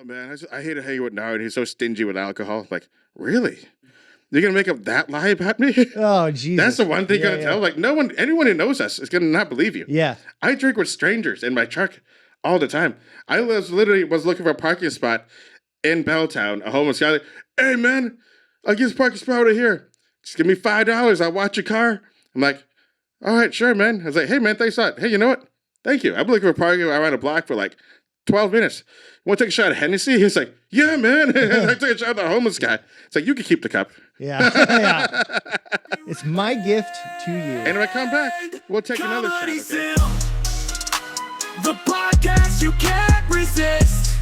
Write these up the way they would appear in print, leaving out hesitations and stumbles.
Oh, man, I hate to hang with Narin. He's so stingy with alcohol. Like, really? You're going to make up that lie about me? Oh, Jesus. That's the one thing you're going to tell. Like, anyone who knows us is going to not believe you. Yeah. I drink with strangers in my truck all the time. I was looking for a parking spot in Belltown. A homeless guy, like, hey, man, I'll get this parking spot over here. Just give me $5. I'll watch your car. I'm like, all right, sure, man. I was like, hey, man, thanks a lot. Hey, you know what? Thank you. I've been looking for parking around a block for like 12 minutes. Want to take a shot of Hennessy? He's like, yeah, man. I took a shot of the homeless guy. It's like, you can keep the cup. Yeah. Yeah. It's my gift to you. And when I come back, we'll take another shot. Comedy Okay? Simp, the podcast you can't resist.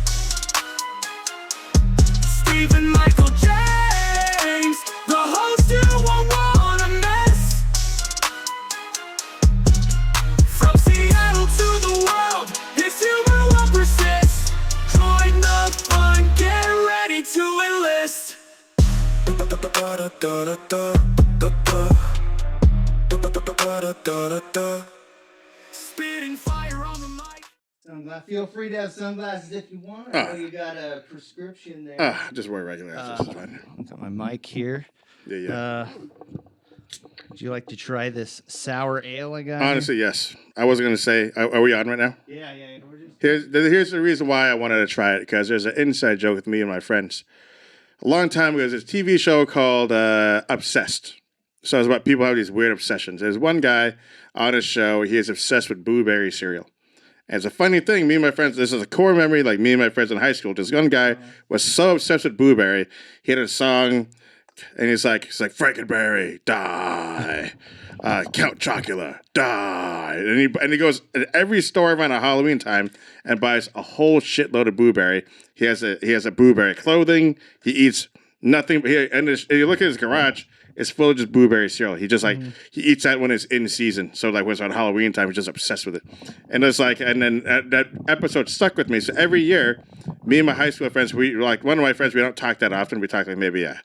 Stephen Michael James, the host you won't wanna miss. From Seattle to the world, his humor will persist. Join the fun, get ready to enlist. Spitting fire on the mic. Feel free to have sunglasses if you want. I know you got a prescription there. Just wear regular glasses. It's fine. Got my mic here. Yeah. Would you like to try this sour ale I got? Honestly, yes. I wasn't going to say, are we on right now? Yeah. We're just... Here's the reason why I wanted to try it, because there's an inside joke with me and my friends. A long time ago, there's a TV show called Obsessed. So it's about people having these weird obsessions. There's one guy on his show, he is obsessed with blueberry cereal. And it's a funny thing, me and my friends, this is a core memory, like me and my friends in high school. This one guy was so obsessed with blueberry, he had a song, and he's like, Frankenberry, die. Count Chocula, die. And he goes in every store around Halloween time and buys a whole shitload of blueberry. He has a blueberry clothing. He eats nothing. And you look at his garage, it's full of just blueberry cereal. He just he eats that when it's in season. So like when it's on Halloween time, he's just obsessed with it. And it's like, and then that episode stuck with me. So every year, me and my high school friends, one of my friends, we don't talk that often. We talk like maybe a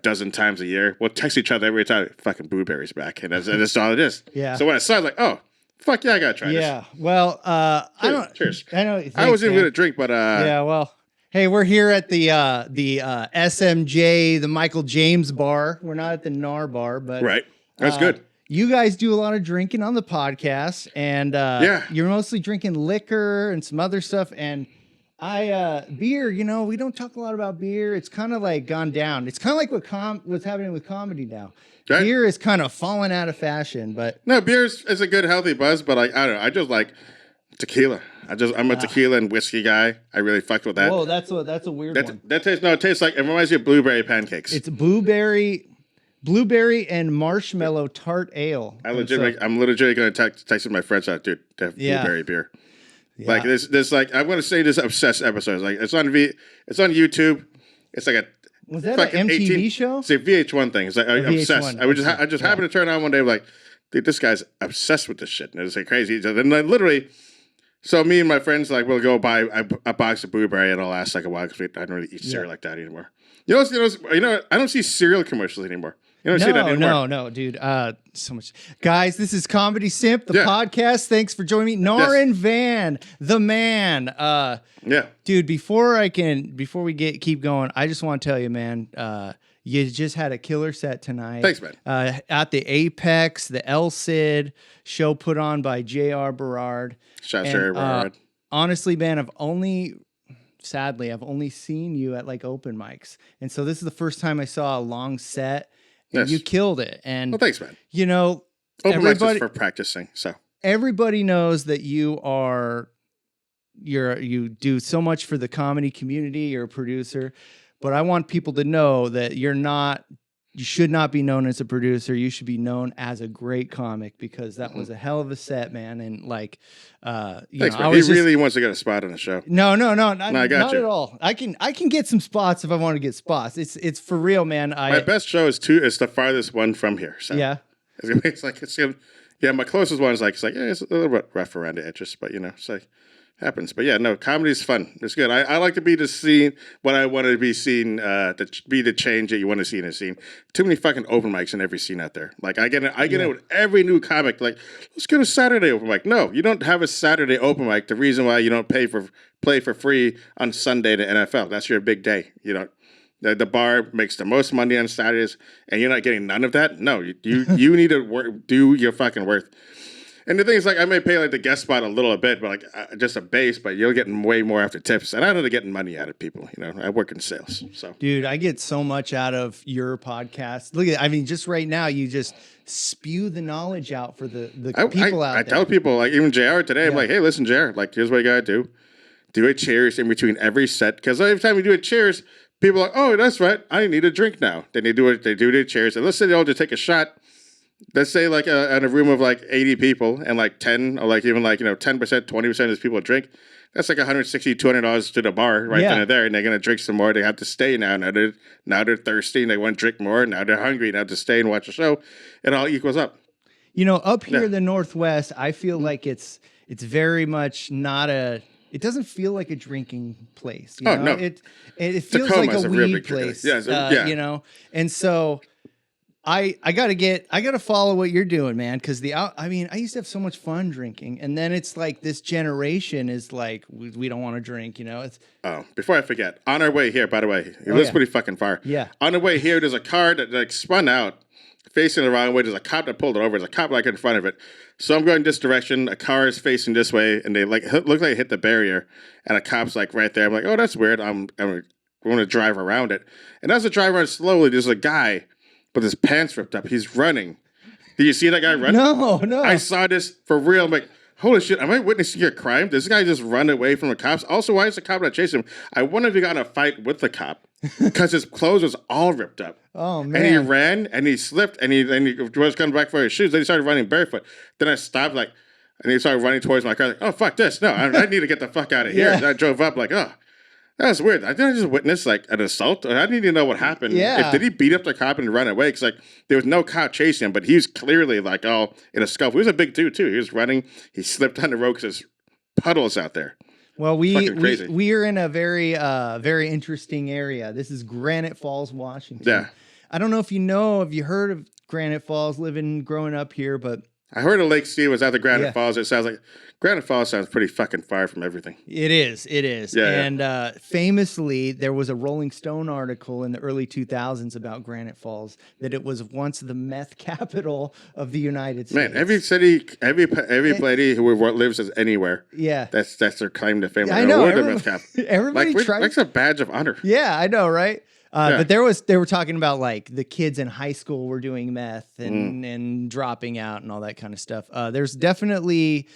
dozen times a year. We'll text each other every time, fucking blueberries back. And that's all it is. Yeah. So when I saw it, I was like, oh, fuck yeah, I gotta try this. Yeah. Well, I don't. Cheers. I know. I wasn't even gonna drink, but yeah. Well, hey, we're here at the SMJ, the Michael James bar. We're not at the NAR bar, but right. That's good. You guys do a lot of drinking on the podcast, and you're mostly drinking liquor and some other stuff. And beer, we don't talk a lot about beer. It's kind of like gone down. It's kind of like what's happening with comedy now. Right. Beer is kind of falling out of fashion, but no, beer is a good healthy buzz. But I don't know. I just like tequila. I'm a tequila and whiskey guy. I really fucked with that. Whoa, that's a weird one. It tastes like, it reminds you of blueberry pancakes. It's blueberry and marshmallow tart ale. I'm legitimately going to text my friends out, dude, to have blueberry beer. Yeah. Like this, like I'm going to say this obsessed episode. Like it's on YouTube. It's like was that an MTV show? It's a VH1 thing. It's like I'm obsessed. I just happened to turn on one day, like, dude, this guy's obsessed with this shit, and it's like crazy. So then literally. So me and my friends, like, we'll go buy a box of blueberry, and it'll last like a while because I don't really eat cereal like that anymore. You know, I don't see cereal commercials anymore. You don't see that anymore. No, dude. So much, guys. This is Comedy Simp, the podcast. Thanks for joining me, Narin Vann, the man. Dude. Before we keep going, I just want to tell you, man. You just had a killer set tonight. Thanks, man. At the Apex, the El Cid show put on by JR Berard. Shout out JR Berard. Honestly, man, I've only seen you at like open mics. And so this is the first time I saw a long set. Yes. You killed it. And well, thanks, man. Open mics is for practicing. So everybody knows that you do so much for the comedy community. You're a producer. But I want people to know that you should not be known as a producer. You should be known as a great comic, because that was a hell of a set, man. And like, thanks, man. He really wants to get a spot on the show. No, not at all. I can get some spots if I want to get spots. It's for real, man. My best show is the farthest one from here. So yeah, my closest one is it's a little bit rough around the edges, but it's like happens. But yeah, no, comedy's fun. It's good. I like to be the scene what I want to be seen, to be the change that you want to see in a scene. Too many fucking open mics in every scene out there. Like I get it with every new comic. Like, let's go to Saturday open mic. No, you don't have a Saturday open mic. The reason why you don't play for free on Sunday to NFL. That's your big day. You know, the bar makes the most money on Saturdays, and you're not getting none of that. No, you need to do your fucking worth. And the thing is, like, I may pay like the guest spot a little bit, but like just a base, but you're getting way more after tips. And I know they're getting money out of people. You know, I work in sales, so. Dude, I get so much out of your podcast. Look at, I mean, just right now, you just spew the knowledge out for the people out there. I tell people, like even JR today, I'm like, hey, listen, JR, like here's what you gotta do: do a cheers in between every set, because every time you do a cheers, people are like, oh, that's right, I need a drink now. Then they do the cheers, and let's say they all just take a shot. Let's say like in a room of like 80 people and like 10 or like even like, 10%, 20% of these people drink. That's like $160, $200 to the bar right then and there. And they're going to drink some more. They have to stay now. Now they're thirsty and they want to drink more. Now they're hungry. Now to stay and watch the show. It all equals up. You know, up here in the Northwest, I feel like it's very much not it doesn't feel like a drinking place. You know? No. It feels like a weed place. Yeah. You know, and so I gotta follow what you're doing, man. Because I used to have so much fun drinking, and then it's like this generation is like we don't want to drink, you know. Before I forget, on our way here, by the way, it was pretty fucking far. Yeah. On the way here, there's a car that like spun out, facing the wrong way. There's a cop that pulled it over. There's a cop like in front of it. So I'm going this direction. A car is facing this way, and they like look like it hit the barrier, and a cop's like right there. I'm like, oh, that's weird. I'm going to drive around it, and as I drive around slowly, there's a guy. But his pants ripped up. He's running. Did you see that guy run? No. I saw this for real. I'm like, holy shit, am I witnessing a crime? Does this guy just run away from the cops? Also, why is the cop not chasing him? I wonder if he got in a fight with the cop because his clothes was all ripped up. Oh, man. And he ran and he slipped and he was coming back for his shoes. Then he started running barefoot. Then I stopped and he started running towards my car. Like, oh, fuck this. No, I need to get the fuck out of here. And I drove up like, oh. That was weird. I think I just witnessed like an assault. I didn't even know what happened. Yeah. Did he beat up the cop and run away? Because like there was no cop chasing him, but he was clearly like all in a scuffle. He was a big dude too. He was running. He slipped on the road because there's puddles out there. Well, we are in a very interesting area. This is Granite Falls, Washington. Yeah. I don't know if you heard of Granite Falls, growing up here, but I heard of Lake Steve was out the Granite Falls. It sounds like Granite Falls sounds pretty fucking far from everything. It is. Yeah, and famously, there was a Rolling Stone article in the early 2000s about Granite Falls that it was once the meth capital of the United States. Man, every city, every lady who lives anywhere. Yeah, that's their claim to fame. I know. Everybody tried. That's a badge of honor. Yeah, I know, right? But they were talking about like the kids in high school were doing meth and dropping out and all that kind of stuff. There's definitely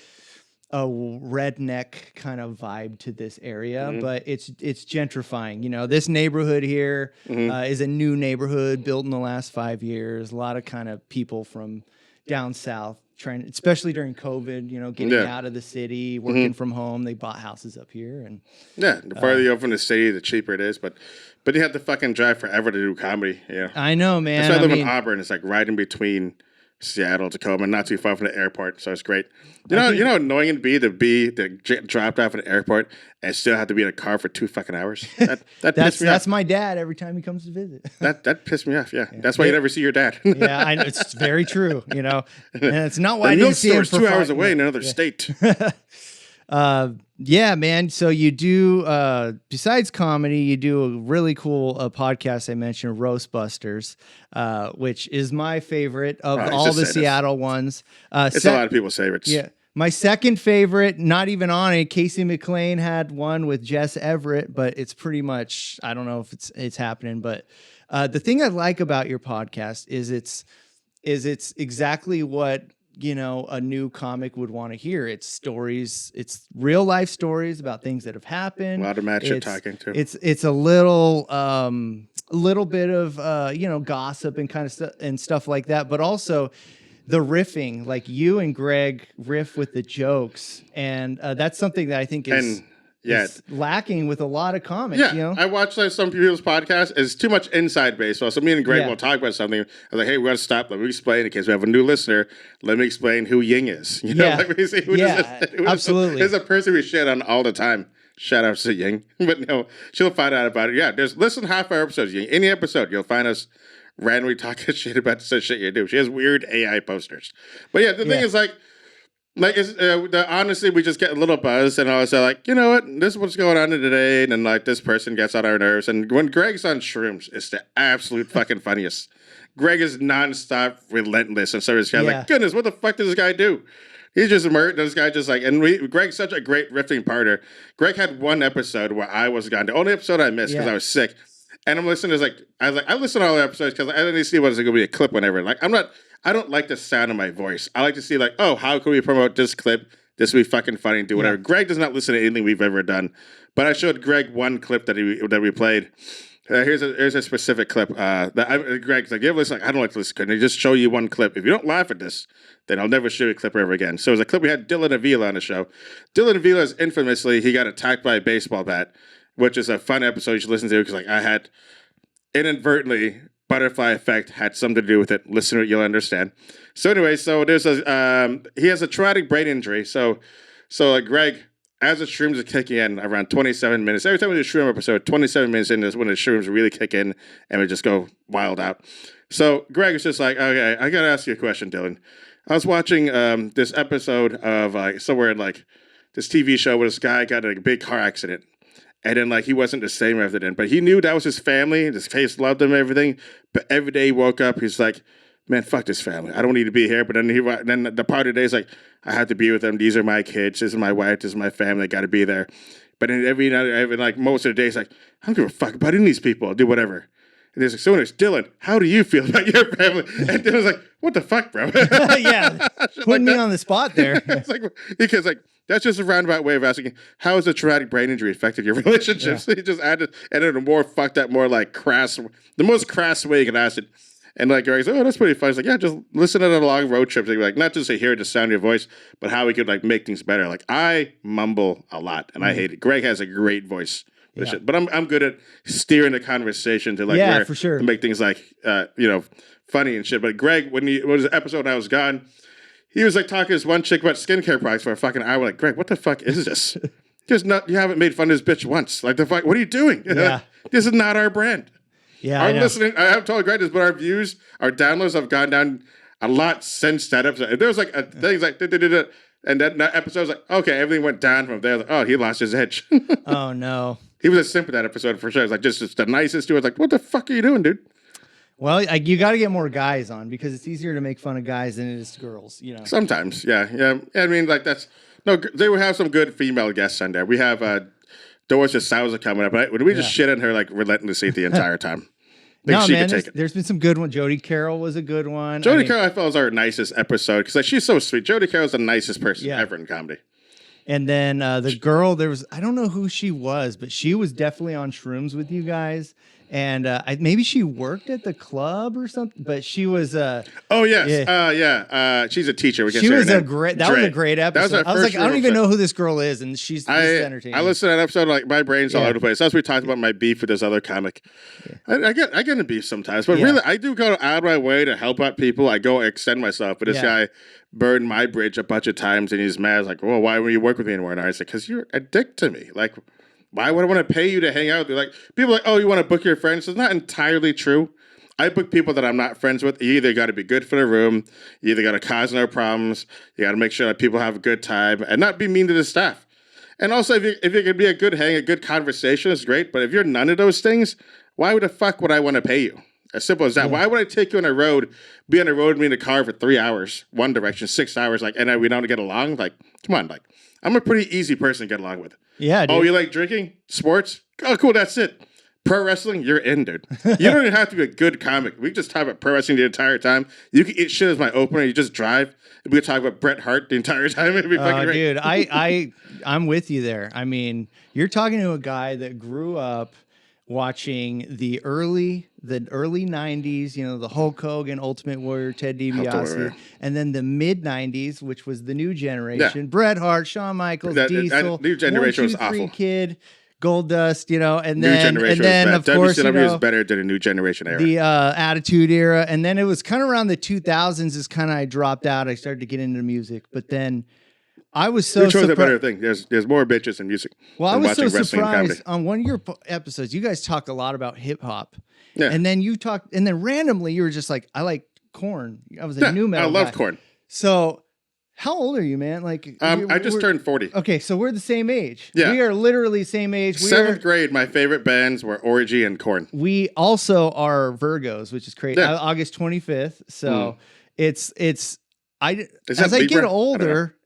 a redneck kind of vibe to this area, but it's gentrifying. You know, this neighborhood here is a new neighborhood built in the last 5 years. A lot of kind of people from down south trying, especially during COVID, getting out of the city, working from home. They bought houses up here, and the farther you go from the city, the cheaper it is. But you have to fucking drive forever to do comedy. Yeah, I know, man. That's why I live in Auburn. It's like right in between Seattle, Tacoma, not too far from the airport, so it's great. You know how annoying it'd be to get dropped off at the airport and still have to be in a car for 2 fucking hours. That pissed me off. That's my dad every time he comes to visit. That pissed me off. Yeah, that's why you never see your dad. Yeah, I know, it's very true. And it's not why I didn't see him for 2 hours away in another state. Yeah, man. So you do, besides comedy, you do a really cool podcast I mentioned, ROASTBUSTERS, which is my favorite of all the Seattle ones. It's a lot of people's favorites. Yeah. My second favorite, not even on it, Casey McLean had one with Jess Everett, but it's pretty much, I don't know if it's happening, but the thing I like about your podcast is it's exactly what a new comic would want to hear. It's stories, it's real life stories about things that have happened. A lot of Matt you're talking to. It's a little bit of gossip and kind of stuff like that, but also the riffing, like you and Greg riff with the jokes, and that's something that I think is is lacking with a lot of comics. Yeah, you know? I watch like some people's podcasts. It's too much inside baseball. So me and Greg will talk about something. I was like, hey, we got to stop. Let me explain in case we have a new listener. Let me explain who Ying is. You know, like we say, absolutely. There's a person we shit on all the time. Shout out to Ying. But no, she'll find out about it. Yeah, listen half our episodes, Ying. Any episode, you'll find us randomly talking shit about the shit you do. She has weird AI posters. But yeah, the thing is like it's, honestly, we just get a little buzz and all say like, you know what, this is what's going on today, and then like this person gets on our nerves. And when Greg's on shrooms, it's the absolute fucking funniest. Greg is nonstop relentless, and so is like, goodness, what the fuck does this guy do? He's just murdered. This guy just like, and Greg's such a great riffing partner. Greg had one episode where I was gone. The only episode I missed because I was sick. And I'm listening to I listen to all the episodes because I didn't see what's going to be a clip whenever. Like I don't like the sound of my voice. I like to see like, oh, how can we promote this clip? This would be fucking funny and do whatever. Greg does not listen to anything we've ever done, but I showed Greg one clip that we played. Here's a specific clip Greg's like, you ever listen? Like, I don't like to listen. Can I just show you one clip? If you don't laugh at this, then I'll never show you a clip ever again. So it was a clip we had Dylan Avila on the show. Dylan Avila is infamously, he got attacked by a baseball bat, which is a fun episode you should listen to because like I had inadvertently butterfly effect had something to do with it. Listen to it, you'll understand. So anyway, so there's he has a traumatic brain injury. So like Greg, as the shrooms are kicking in around 27 minutes, every time we do a shroom episode, 27 minutes in is when the shrooms really kick in and we just go wild out. So Greg is just like, okay, I got to ask you a question, Dylan. I was watching this episode of somewhere in like this TV show where this guy got in a big car accident. And then, like, he wasn't the same after then. But he knew that was his family. His face loved him and everything. But every day he woke up, he's like, man, fuck this family. I don't need to be here. But then the part of the day is like, I have to be with them. These are my kids. This is my wife. This is my family. I got to be there. But then like, most of the day, it's like, I don't give a fuck about any of these people. I'll do whatever. And there's like, so anyways, Dylan, how do you feel about your family? And Dylan's like, what the fuck, bro? Putting me on the spot there. It's like, because, like, that's just a roundabout way of asking, how has a traumatic brain injury affected your relationships? Yeah. He just added a more fucked up, more like the most crass way you can ask it. And like Greg's like, oh, that's pretty fun. It's like, yeah, just listen to the long road trips. Like not just to hear the sound of your voice, but how we could like make things better. Like I mumble a lot and I hate it. Greg has a great voice. Yeah. But I'm good at steering the conversation to like for sure. to make things like funny and shit. But Greg, when was the episode I was gone, he was like talking to this one chick about skincare products for a fucking hour. Like, Greg, what the fuck is this? You haven't made fun of this bitch once. Like the fuck, what are you doing? Yeah. This is not our brand. Yeah. I have told Greg this, but our views, our downloads have gone down a lot since that episode. There was like things like and that episode was like, okay, everything went down from there. Like, oh, he lost his edge. Oh no. He was a simp in that episode for sure. It's like just the nicest dude. Like, what the fuck are you doing, dude? Well, you got to get more guys on because it's easier to make fun of guys than it is girls, you know. Sometimes, yeah. I mean, like they will have some good female guests on there. We have Doris Sousa coming up, right? We just shit on her like relentlessly the entire time. No, man, there's been some good ones. Jody Carroll was a good one. Carroll, I felt was our nicest episode because like, she's so sweet. Jody Carroll's the nicest person ever in comedy. And then the girl, I don't know who she was, but she was definitely on shrooms with you guys. And maybe she worked at the club or something, but she was. Oh yes, she's a teacher. She was a great. That was a great episode. I was like, I don't even know who this girl is, and she's entertaining. I listened to that episode like my brain's all over the place. As we talked about my beef with this other comic, I get in beef sometimes, but really I do go out of my way to help out people. I go extend myself, but this guy burned my bridge a bunch of times, and he's mad. He's like, well, why won't you work with me anymore? And I said, because you're a dick to me, like. Why would I want to pay you to hang out? They're like, people are like, oh, you want to book your friends? It's not entirely true. I book people that I'm not friends with. You either got to be good for the room, you either got to cause no problems, you got to make sure that people have a good time, and not be mean to the staff. And also, if you can be a good hang, a good conversation is great, but if you're none of those things, why the fuck would I want to pay you? As simple as that. Yeah. Why would I take you on a road, be on the road with me in a car for 3 hours, one direction, 6 hours, like, and we don't get along? Like, come on, like, I'm a pretty easy person to get along with. Yeah, dude. Oh, you like drinking? Sports? Oh, cool, that's it. Pro wrestling? You're in, dude. You don't even have to be a good comic. We just talk about pro wrestling the entire time. You can eat shit as my opener. You just drive. We could talk about Bret Hart the entire time. It'd be fucking great. Dude, I'm with you there. I mean, you're talking to a guy that grew up watching the early 90s, you know, the Hulk Hogan, Ultimate Warrior, Ted DiBiase, and then the mid 90s, which was the new generation, Bret Hart, Shawn Michaels, Diesel, new generation was awful. Kid, Goldust, you know, and new then of course, WCW you know, is better than a new generation era. The Attitude Era, and then it was kind of around the 2000s is kind of I dropped out. I started to get into music, but then I was so surprised. A better thing. There's more bitches in music. Well, I was so surprised on one of your episodes. You guys talk a lot about hip hop, and then you talk, and then randomly you were just like, "I like Korn." I was a new metal. I love Korn. So, how old are you, man? Like, I just turned 40. Okay, so we're the same age. Yeah, we are literally same age. Seventh grade, my favorite bands were Orgy and Korn. We also are Virgos, which is crazy. Yeah. August 25th. So it's. As I get older,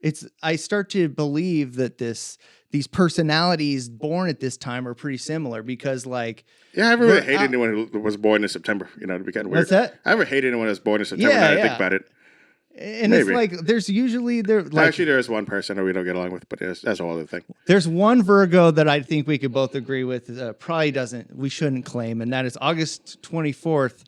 I start to believe that these personalities born at this time are pretty similar because, like, I ever really hated anyone who was born in September. You know, to be kind of weird. What's that? I ever hated anyone who was born in September. Now I think about it. And maybe. It's like there's usually actually there is one person that we don't get along with, but that's a whole other thing. There's one Virgo that I think we could both agree with. We shouldn't claim, and that is August 24th,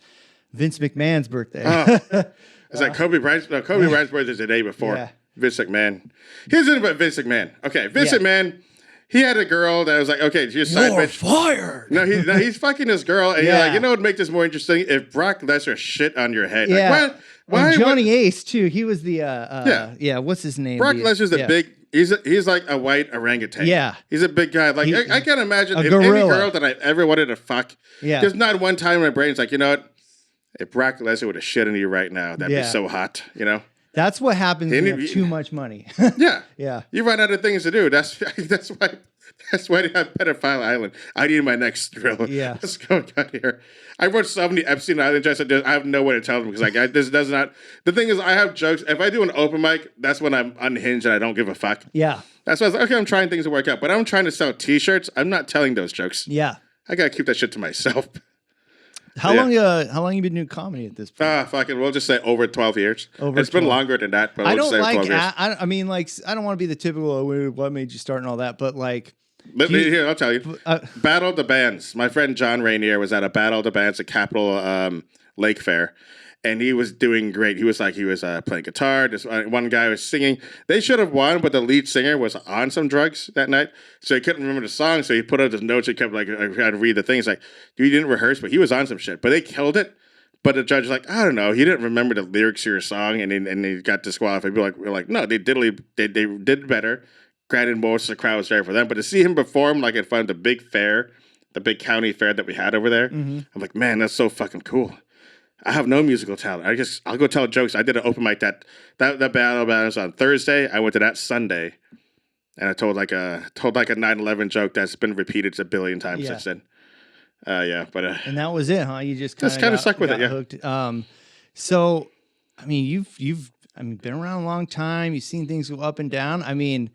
Vince McMahon's birthday. Oh. Is that Kobe Bryant's? No, Kobe Bryant's birthday is the day before. Vince McMahon. Here's the thing about Vince McMahon. Okay, Vince McMahon, he had a girl that was like, okay, she's side bitch. Fired. No, he's fucking this girl, and you're like, you know what would make this more interesting? If Brock Lesnar shit on your head. Yeah. Like, why? Johnny Ace too. He was the what's his name? Brock Lesnar's a big. He's like a white orangutan. Yeah, he's a big guy. Like I can't imagine if gorilla. Any girl that I've ever wanted to fuck. Yeah, there's not one time in my brain's like, you know what? If Brock Lesnar would have shit on you right now, that'd be so hot, you know? That's what happens when you have too much money. Yeah. You run out of things to do. That's why they have Pedophile Island. I need my next thrill. Yeah. What's going on here? I watched so many Epstein Island jokes. I have no way to tell them because this does not. The thing is, I have jokes. If I do an open mic, that's when I'm unhinged and I don't give a fuck. Yeah. That's why I was like, okay, I'm trying things to work out, but I'm trying to sell T-shirts. I'm not telling those jokes. Yeah. I gotta keep that shit to myself. How long you been doing comedy at this point? Fucking, we'll just say over 12 years. It's been longer than that, but we'll just say 12 years. I mean, like, I don't want to be the typical, what made you start and all that, but like. Here, I'll tell you. Battle of the Bands. My friend John Rainier was at a Battle of the Bands at Capitol Lake Fair, and he was doing great. He was playing guitar. This one guy was singing. They should have won, but the lead singer was on some drugs that night, so he couldn't remember the song. So he put out his notes. He kept like trying to read the things. Like, dude, he didn't rehearse, but he was on some shit. But they killed it. But the judge was like, I don't know. He didn't remember the lyrics to your song, and he got disqualified. We're like, no, they did better. Granted, most of the crowd was there for them, but to see him perform like in front of the big fair, the big county fair that we had over there, I'm like, man, that's so fucking cool. I have no musical talent. I'll go tell jokes. I did an open mic that battle was on Thursday. I went to that Sunday, and I told like a 9/11 joke that's been repeated a billion times since then. And that was it, huh? You just kind of stuck with it, hooked. So, I mean, you've been around a long time. You've seen things go up and down. I mean,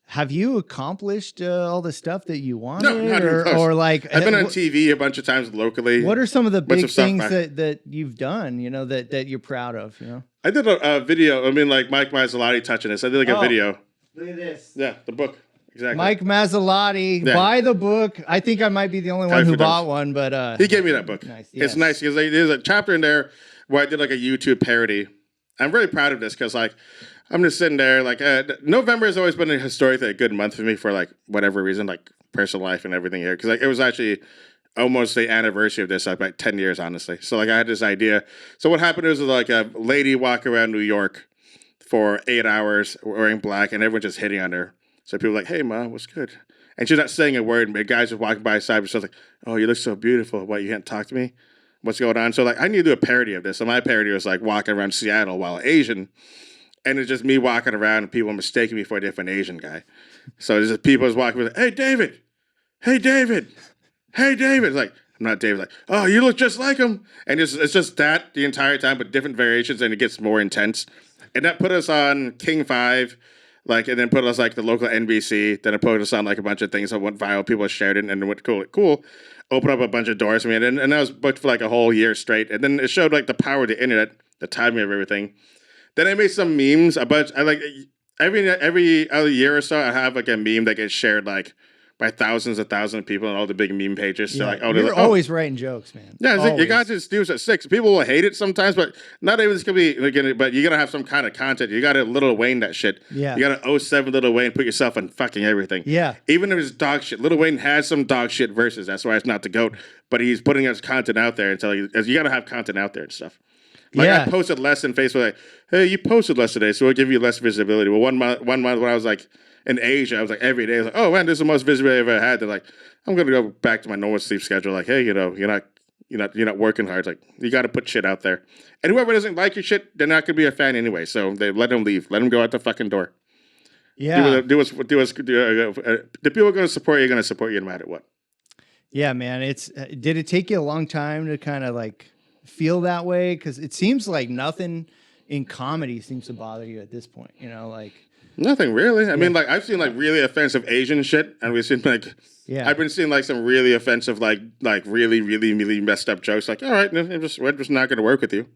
have you accomplished all the stuff that you wanted? No, not even close. Or like, I've been on TV a bunch of times locally. What are some of the big things that you've done? You know that you're proud of. You know, I did a video. I mean, like Mike Mazzalotti touching this. I did like a video. Look at this. Yeah, the book. Exactly. Mike Mazzalotti, buy the book. I think I might be the only one who bought one, but he gave me that book. Nice. It's nice because there's a chapter in there where I did like a YouTube parody. I'm really proud of this because like I'm just sitting there like November has always been a historically a good month for me for like whatever reason, like personal life and everything here. Because like it was actually almost the anniversary of this, like 10 years, honestly. So like I had this idea. So what happened was like a lady walking around New York for 8 hours wearing black, and everyone just hitting on her. So people were like, "Hey, Ma, what's good?" And she's not saying a word. And guys are walking by her side, but she's like, "Oh, you look so beautiful. What, you can't talk to me? What's going on?" So like I need to do a parody of this. So my parody was like walking around Seattle while Asian. And it's just me walking around and people mistaking me for a different Asian guy. So there's just people just walking with, "Hey, David. Hey, David. Hey, David." It's like, I'm not David. Like, "Oh, you look just like him." And it's just that the entire time, but different variations, and it gets more intense. And that put us on King 5, like, and then put us like the local NBC. Then it put us on like a bunch of things that went viral. People shared it and it went cool. Opened up a bunch of doors for me. And I was booked for like a whole year straight. And then it showed like the power of the internet, the timing of everything. Then I made some memes. I like every other year or so, I have like a meme that gets shared like by thousands of people on all the big meme pages. So You're always writing jokes, man. Yeah, it's like, you got to just do it at 6. People will hate it sometimes, but not everyone's gonna be. But you gotta have some kind of content. You gotta Lil Wayne that shit. Yeah. You gotta 07 Lil Wayne. Put yourself on fucking everything. Yeah. Even if it's dog shit, Lil Wayne has some dog shit verses. That's why it's not the GOAT. But he's putting his content out there, and so you gotta have content out there and stuff. Like I posted less in Facebook. Like, hey, you posted less today, so we'll give you less visibility. Well, one month when I was like in Asia, I was like every day, I was like, oh man, this is the most visibility I've ever had. They're like, I'm gonna go back to my normal sleep schedule. Like, hey, you're not working hard. It's like, you got to put shit out there. And whoever doesn't like your shit, they're not gonna be a fan anyway. So they let them leave. Let them go out the fucking door. Yeah. The people are gonna support you. Are gonna support you no matter what. Yeah, man. Did it take you a long time to kind of like feel that way? Because it seems like nothing in comedy seems to bother you at this point. Like. Nothing really. I mean, like I've seen like really offensive Asian shit, and we've seen like I've been seeing like some really offensive like really really really messed up jokes. Like, all right, we're just not going to work with you.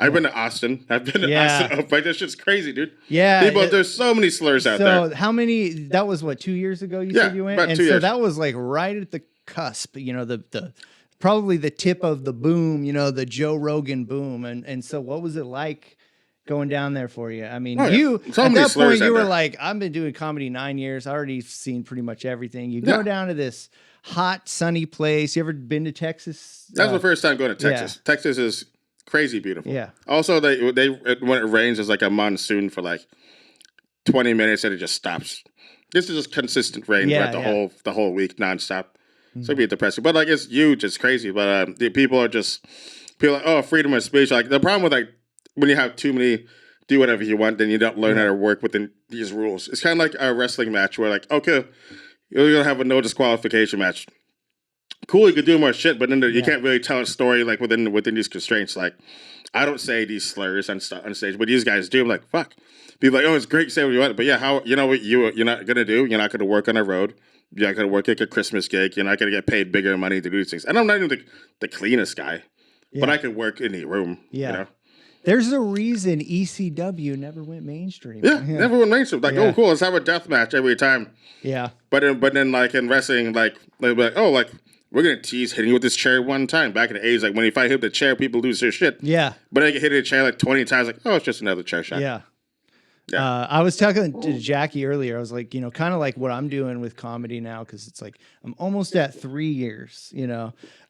I've been to Austin. I've been to Austin. Oh, like, that shit's crazy, dude. Yeah, there's so many slurs out there. So how many? That was what 2 years ago. You said you went, about 2 years. So that was like right at the cusp. The probably the tip of the boom. The Joe Rogan boom. And so what was it like? Going down there for you. I mean, at that point, you were like, I've been doing comedy 9 years. I already seen pretty much everything. You go down to this hot, sunny place. You ever been to Texas? That was the first time going to Texas. Yeah. Texas is crazy beautiful. Yeah. Also, they when it rains, it's like a monsoon for like 20 minutes and it just stops. This is just consistent rain throughout the whole week, nonstop. Mm-hmm. So it'd be depressing. But like, it's huge. It's crazy. But people are like, oh, freedom of speech. Like the problem with like, when you have too many do whatever you want, then you don't learn how to work within these rules. It's kind of like a wrestling match where like, okay, you're going to have a no disqualification match. Cool, you could do more shit, but then you can't really tell a story like within these constraints. Like, I don't say these slurs on stage, but these guys do. I'm like, fuck. People are like, oh, it's great, say what you want. But yeah, how, you know what you're not going to do? You're not going to work on a road. You're not going to work like a Christmas gig. You're not going to get paid bigger money to do these things. And I'm not even the cleanest guy, but I could work in any room, There's a reason ECW never went mainstream. Yeah, never went mainstream. Like, oh, cool, let's have a death match every time. Yeah. But then like in wrestling, like they'll be like, oh, like we're gonna tease hitting you with this chair one time. Back in the 80s, like when if I hit the chair, people lose their shit. Yeah. But I get hit in the chair like 20 times, like, oh, it's just another chair shot. Yeah. I was talking to Jackie earlier. I was like, kind of like what I'm doing with comedy now, because it's like I'm almost at 3 years,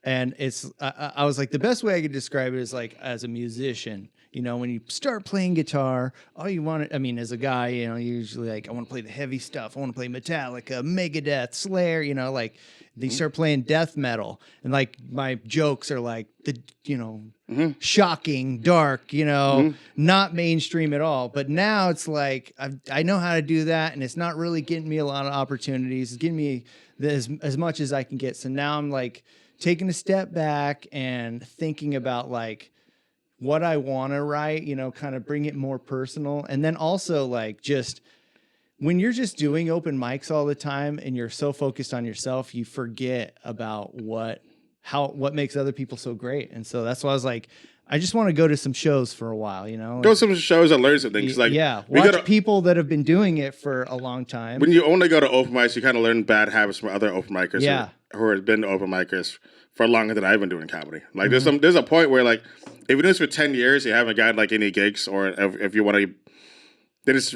and it's I was like, the best way I could describe it is like as a musician. When you start playing guitar, all you want to, I mean, as a guy, usually like, I want to play the heavy stuff. I want to play Metallica, Megadeth, Slayer, like they start playing death metal. And like my jokes are like shocking, dark, not mainstream at all. But now it's like, I know how to do that. And it's not really getting me a lot of opportunities. It's getting me as much as I can get. So now I'm like taking a step back and thinking about like, what I want to write, kind of bring it more personal. And then also like just when you're just doing open mics all the time and you're so focused on yourself, you forget about what makes other people so great. And so that's why I was like, I just want to go to some shows for a while, Go to some shows and learn some things. Like, watch people that have been doing it for a long time. When you only go to open mics, you kind of learn bad habits from other open micers who have been open micers for longer than I've been doing comedy. Like there's a point where like, if you're doing this for 10 years, you haven't gotten like any gigs, or if you want to, then it's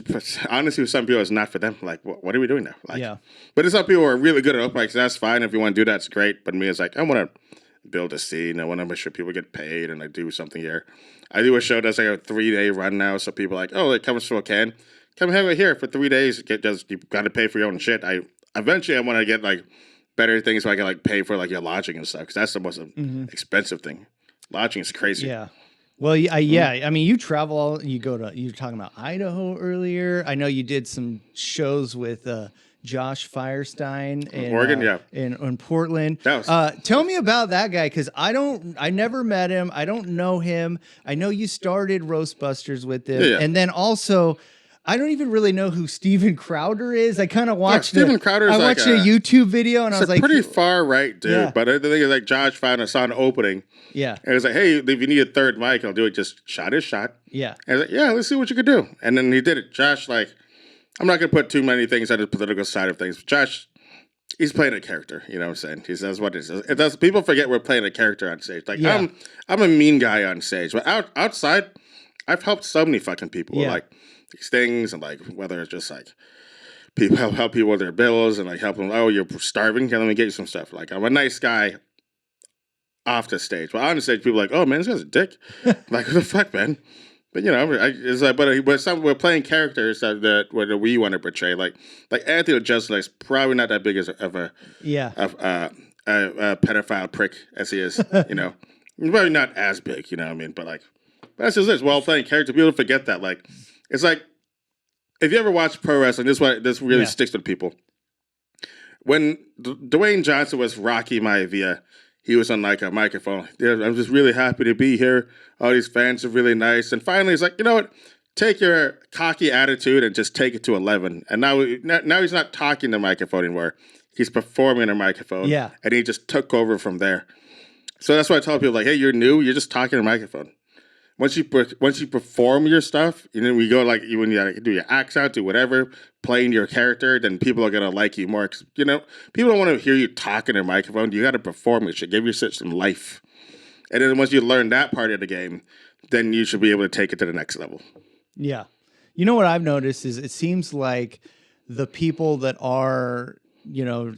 honestly with some people it's not for them. Like, what are we doing now? Like, but there's some people who are really good at open mics. That's fine. If you want to do that, it's great. But me, it's like I want to build a scene. I want to make sure people get paid and I do something here. I do a show that's like a 3-day run now, so people are like, oh, it comes from a can. Come have it here for 3 days. You got to pay for your own shit. Eventually I want to get like better things so I can like pay for like your lodging and stuff, because that's the most expensive thing. Lodging is crazy. Yeah. Well, I mean, you travel. You were talking about Idaho earlier. I know you did some shows with Josh Firestein in Oregon, in Portland. Tell me about that guy, because I never met him. I don't know him. I know you started ROASTBUSTERS with him, and then also, I don't even really know who Steven Crowder is. I kind of watched Steven Crowder. I watched a YouTube video and I was like, pretty far right dude. Yeah. But the thing is, like, Josh saw an opening. Yeah. And it was like, hey, if you need a third mic, I'll do it. Just shot his shot. Yeah. And I was like, yeah, let's see what you could do. And then he did it. Josh, like, I'm not gonna put too many things on the political side of things. Josh he's playing a character. You know what I'm saying? That's what it is. It does. People forget we're playing a character on stage. Like I'm a mean guy on stage, but outside, I've helped so many fucking people with like these things, and like whether it's just like people help people with their bills and like help them. Oh, you're starving? Let me get you some stuff. Like I'm a nice guy off the stage, but on the stage, people are like, oh man, this guy's a dick. Like what the fuck, man? But you know, it's like, but we're playing characters that we want to portray. Like Anthony Jeselnik's probably not that big of a pedophile prick as he is. You know, he's probably not as big. You know what I mean? But like, that's just this. While playing character, people forget that. Like, it's like if you ever watch pro wrestling, this really sticks with people. When Dwayne Johnson was Rocky Maivia, he was on like a microphone. I'm just really happy to be here. All these fans are really nice. And finally, he's like, you know what? Take your cocky attitude and just take it to 11. And now he's not talking to the microphone anymore. He's performing a microphone. Yeah. And he just took over from there. So that's why I tell people, like, hey, you're new. You're just talking to a microphone. Once you perform your stuff, you know, we go like when you do your acts out, do whatever, playing your character, then people are gonna like you more. 'Cause, you know, people don't want to hear you talking to a microphone. You got to perform it. You give your shit some life, and then once you learn that part of the game, then you should be able to take it to the next level. Yeah, you know what I've noticed is it seems like the people that are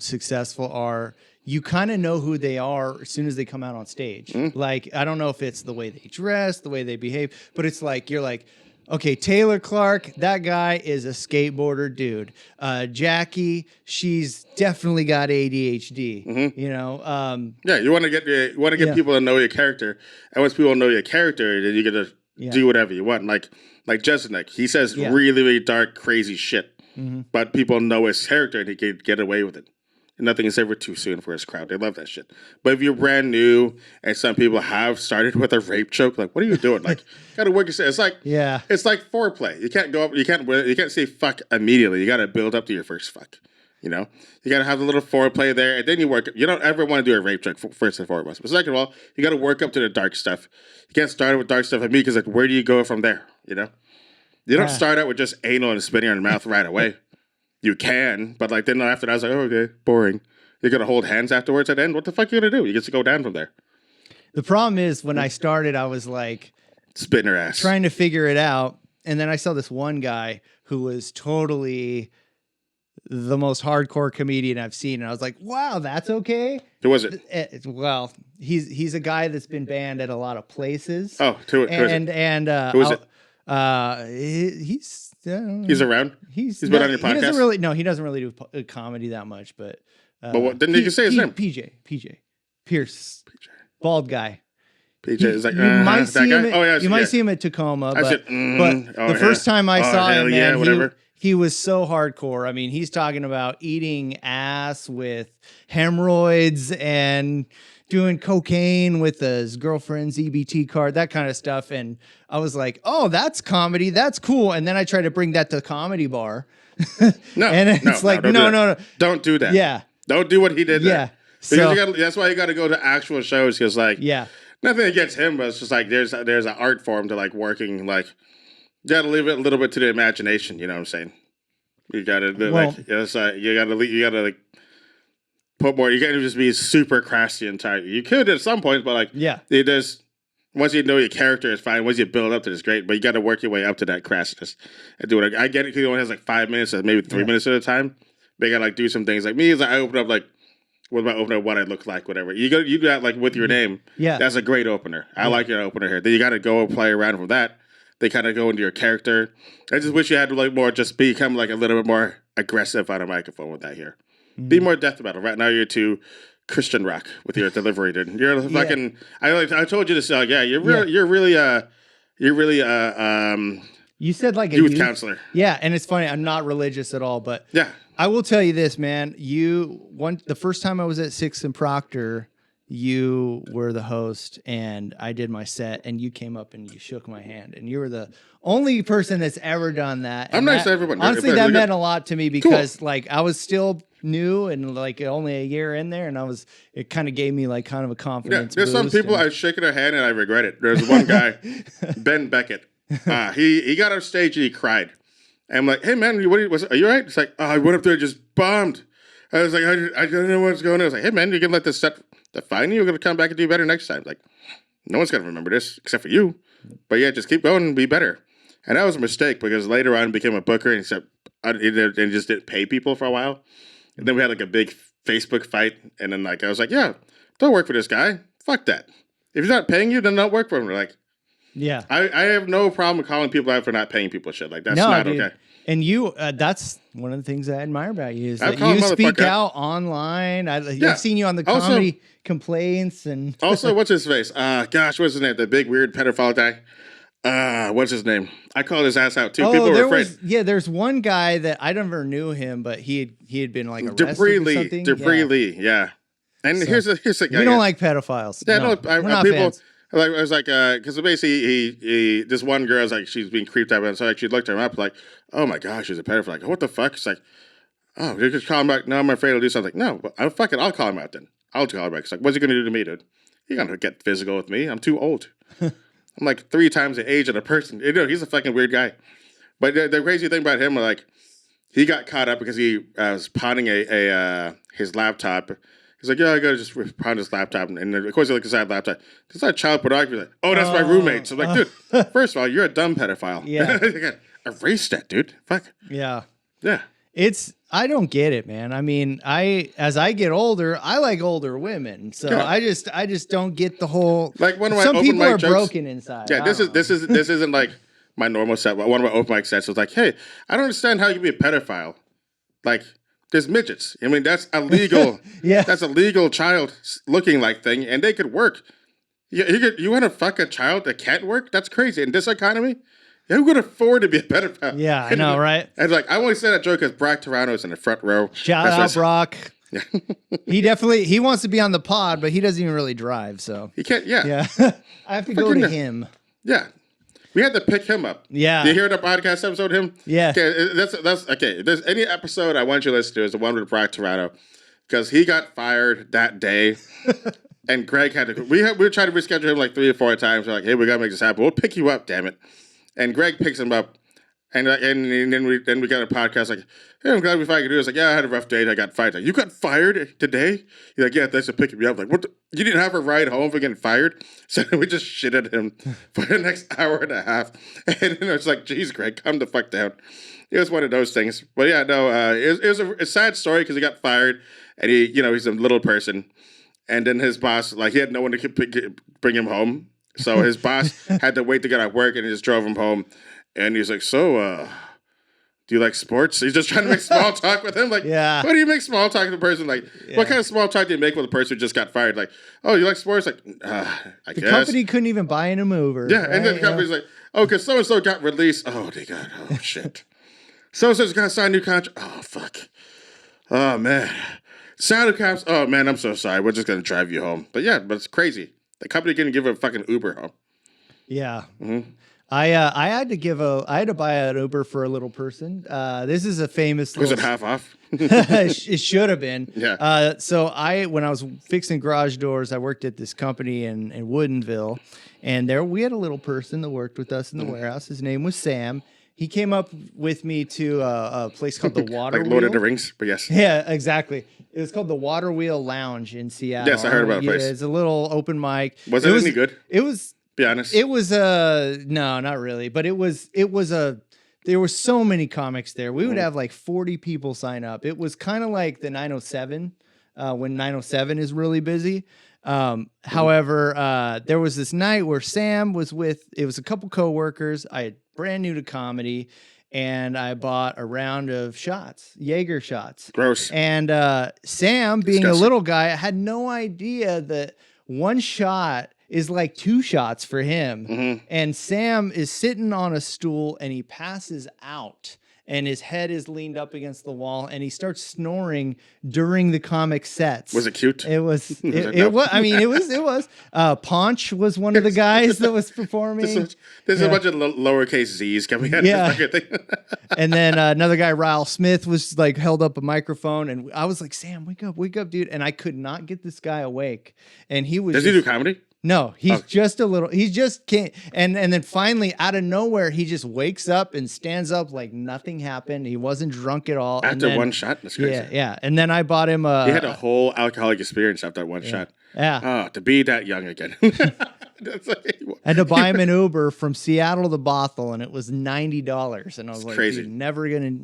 successful are. You kind of know who they are as soon as they come out on stage. Like, I don't know if it's the way they dress, the way they behave, but it's like, you're like, okay, Taylor Clark, that guy is a skateboarder dude. Jackie, she's definitely got ADHD, you know? You want to get people to know your character. And once people know your character, then you get to do whatever you want. Like Jeselnik, he says really, really dark, crazy shit, but people know his character and he can get away with it. Nothing is ever too soon for his crowd. They love that shit. But if you're brand new and some people have started with a rape joke, like, what are you doing? Like, gotta work yourself. It's like, it's like foreplay. You can't go up. You can't say fuck immediately. You gotta build up to your first fuck. You know, you gotta have a little foreplay there, and then you work. You don't ever want to do a rape joke first and foremost. But second of all, you gotta work up to the dark stuff. You can't start with dark stuff at me because like, where do you go from there? You know, you don't start out with just anal and spitting on the mouth right away. You can, but like then after that, I was like, oh, okay, boring. You're going to hold hands afterwards at the end? What the fuck are you going to do? You get to go down from there. The problem is when I started, I was like... spitting her ass. Trying to figure it out. And then I saw this one guy who was totally the most hardcore comedian I've seen. And I was like, wow, that's okay? Who was it? Well, he's a guy that's been banned at a lot of places. Oh, who is it? Who is it? He's around. He's been on your podcast. He doesn't really do comedy that much. But what didn't you say his name? PJ Pierce, bald guy. PJ is like you might see him. You might see him at Tacoma. But the first time I saw him, man, he was so hardcore. I mean, he's talking about eating ass with hemorrhoids and doing cocaine with his girlfriend's EBT card, that kind of stuff. And I was like, oh, that's comedy. That's cool. And then I tried to bring that to the comedy bar. No. Don't do that. Yeah. Don't do what he did there. Yeah. That's why you got to go to actual shows. Because like, nothing against him, but it's just like, there's an art form to like working. Like, you got to leave it a little bit to the imagination. You know what I'm saying? You got to you got to like, put more. You can't just be super crass the entire. You could at some points, but like, it does. Once you know your character is fine. Once you build up to this, great. But you got to work your way up to that crassness and do it. I get it. He only has like 5 minutes, or maybe 3 minutes at a time. They got to like do some things. Like me, is like, I open up like, what about opening up what I look like, whatever. You do that like with your name. Yeah, that's a great opener. I like your opener here. Then you got to go play around from that. They kind of go into your character. I just wish you had to like more, just become like a little bit more aggressive on a microphone with that here. Be more death metal. Right now you're too Christian rock with your delivery, dude. You're fucking. I told you this. You're really you said like a youth counselor. Yeah, and it's funny. I'm not religious at all, but I will tell you this, man. The first time I was at Sixth and Proctor, you were the host, and I did my set, and you came up and you shook my hand, and you were the only person that's ever done that. I'm nice to everyone. Honestly, that meant a lot to me because like I was still new and like only a year in there, and it kind of gave me like kind of a confidence. There's some people I've shaken their hand and I regret it. There's one guy, Ben Beckett. He got off stage and he cried. And I'm like, hey man, are you all right? It's like, I went up there and just bombed. I was like, I don't know what's going on. I was like, hey, man, you can let this set define you. You're going to come back and do better next time. Like, no one's going to remember this except for you. But yeah, just keep going and be better. And that was a mistake because later on became a booker and just didn't pay people for a while. And then we had like a big Facebook fight. And then like I was like, yeah, don't work for this guy. Fuck that. If he's not paying you, then don't work for him. Like, yeah, I have no problem calling people out for not paying people shit. Like, that's not okay. And you, that's one of the things I admire about you is that you speak out online. I've seen you on the comedy complaints and. Also, what's his face? What's his name? The big weird pedophile guy. What's his name? I called his ass out too. People were afraid. There's one guy that I never knew him, but he had been like arrested or something. Dupree Lee, yeah. And here's a guy. We don't like pedophiles. Yeah, no, we're not people. Fans. Like I was like, because basically he this one girl was like she's being creeped out, and so like she looked her up like, oh my gosh, she's a pedophile. Like, what the fuck? It's like, oh, you just call him back. No, I'm afraid he'll do something. No, I'll call him out then. I'll call him back. It's like, what's he gonna do to me, dude? He's gonna get physical with me. I'm too old. I'm like 3 times the age of the person. You know, he's a fucking weird guy. But the crazy thing about him, like, he got caught up because he was pawning his laptop. He's like, yeah, I gotta just pawn his laptop. And of course, he looked inside the laptop. It's not child pornography. Like, oh, that's my roommate. So I'm like, dude, first of all, you're a dumb pedophile. Yeah. Erase that, dude. Fuck. Yeah. Yeah. I don't get it, man. I mean, as I get older, I like older women. So yeah. I just don't get the whole. Like one of my some people are jokes, broken inside. Yeah, this isn't like my normal set. One of my open mic sets was like, hey, I don't understand how you can be a pedophile. Like, there's midgets. I mean, that's illegal. Yeah. That's a legal child looking like thing, and they could work. You want to fuck a child that can't work? That's crazy. In this economy, who could afford to be a pedophile? Yeah, I know, right? And like, I only say that joke because Brock Toronto's in the front row. Shout out, Brock. Yeah. he wants to be on the pod, but he doesn't even really drive, so. He can't, yeah. Yeah. I have to go to him. Yeah. We had to pick him up. Yeah. Did you hear the podcast episode of him? Yeah. Okay, that's okay. If there's any episode I want you to listen to is the one with Brock Toronto, because he got fired that day, and Greg had to. We were trying to reschedule him like 3 or 4 times. We're like, hey, we gotta make this happen. We'll pick you up, damn it. And Greg picks him up, and then we got a podcast like, hey, I'm glad we finally could do this. Like, yeah, I had a rough day. I got fired. Like, you got fired today? He's like, yeah, thanks for picking me up. Like, what? You didn't have a ride home for getting fired? So we just shit at him for the next hour and a half. And it's like, geez, Greg, calm the fuck down. It was one of those things. But yeah, no, it was a sad story because he got fired, and he's a little person. And then his boss, like, he had no one to bring him home. So his boss had to wait to get out of work, and he just drove him home. And he's like, so, do you like sports? He's just trying to make small talk with him. Like, yeah. What do you make small talk with a person? Like, what kind of small talk do you make with a person who just got fired? Like, oh, you like sports? Like, I guess. The company couldn't even buy in a mover. Yeah, right? And then the company's like, oh, because so-and-so got released. Oh, they got, oh, shit. So-and-so's got to sign a new contract. Oh, fuck. Oh, man. Sound cops. Oh, man, I'm so sorry. We're just going to drive you home. But yeah, but it's crazy. The company couldn't give a fucking Uber home. Yeah. Mm-hmm. I had to buy an Uber for a little person. This is a famous. Was it half off? It should have been. Yeah. So when I was fixing garage doors, I worked at this company in Woodinville, and there we had a little person that worked with us in the warehouse. His name was Sam. He came up with me to a place called the Water like Wheel. Lord of the Rings, but yes. Yeah, exactly. It was called the Water Wheel Lounge in Seattle. Yes, I heard about the place. It's a little open mic. Was it any good? It was. Be honest. It was no, not really, but there were so many comics there. We would have like 40 people sign up. It was kind of like the 907 when 907 is really busy. However, there was this night where Sam was it was a couple coworkers. I had brand new to comedy, and I bought a round of shots, Jaeger shots. Gross. And Sam, being a little guy, had no idea that one shot is like 2 shots for him. Mm-hmm. And Sam is sitting on a stool and he passes out and his head is leaned up against the wall and he starts snoring during the comic sets. Was it cute? It was. It was. I mean, it was. Paunch was one of the guys that was performing. There's a bunch of lowercase Z's coming out. Yeah. And then another guy, Ryle Smith, was like held up a microphone, and I was like, "Sam, wake up, dude!" And I could not get this guy awake. And he was. Does he do comedy? No, he's just a little. He just can't. And then finally, out of nowhere, he just wakes up and stands up like nothing happened. He wasn't drunk at all. After one shot, that's crazy. Yeah. And then I bought him he had a whole alcoholic experience after that one shot. Yeah. Oh, to be that young again. And to buy him an Uber from Seattle to Bothell, and it was $90. And I was like, crazy. Dude, never again.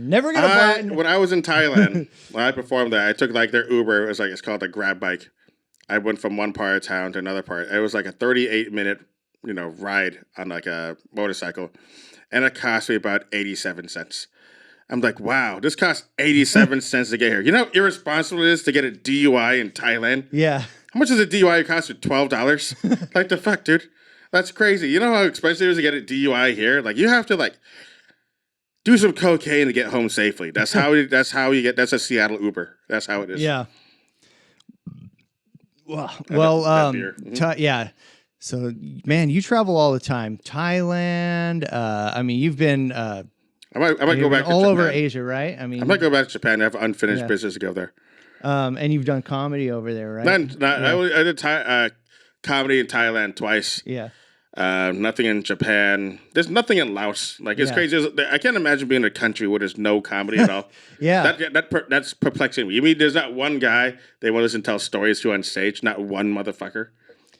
Never gonna buy it. When I was in Thailand, when I performed there, I took like their Uber. It was like, it's called a grab bike. I went from one part of town to another part. It was like a 38-minute, ride on like a motorcycle. And it cost me about 87 cents. I'm like, wow, this costs 87 cents to get here. You know how irresponsible it is to get a DUI in Thailand? Yeah. How much does a DUI cost you? $12? Like the fuck, dude? That's crazy. You know how expensive it is to get a DUI here? Like you have to like do some cocaine to get home safely. That's how you get. That's a Seattle Uber. That's how it is. Yeah. Yeah. So, man, you travel all the time. Thailand. I mean, you've been. I might go back all to over Japan. Asia, right? I mean, I might go back to Japan. I have unfinished business to go there. And you've done comedy over there, right? I did comedy in Thailand twice. Yeah. Nothing in Japan. There's nothing in Laos. Like it's crazy. I can't imagine being in a country where there's no comedy at all. Yeah. That's perplexing me. You mean there's not one guy they want us to tell stories to on stage? Not one motherfucker.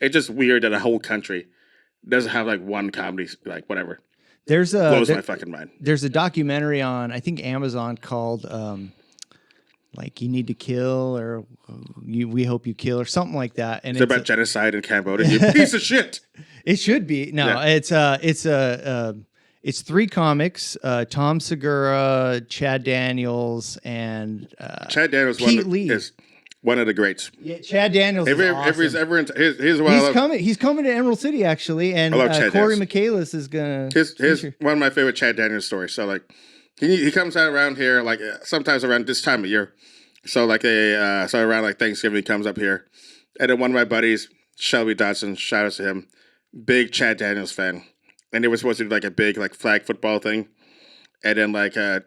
It's just weird that a whole country doesn't have like one comedy, like whatever. Blows my fucking mind. There's a documentary on, I think, Amazon called like You Need to Kill or We Hope You Kill or something like that. And it's about genocide in Cambodia. You piece of shit. It should be. No, it's three comics: Tom Segura, Chad Daniels, and Chad Daniels Pete Lee. is one of the greats. Yeah, Chad Daniels is awesome. He's coming to Emerald City actually, and Corey Michaelis is gonna. Here's one of my favorite Chad Daniels stories. So like, he comes out around here like sometimes around this time of year. So like so around like Thanksgiving he comes up here, and then one of my buddies, Shelby Dodson, shout out to him, big Chad Daniels fan, and they were supposed to do like a big like flag football thing, and then like and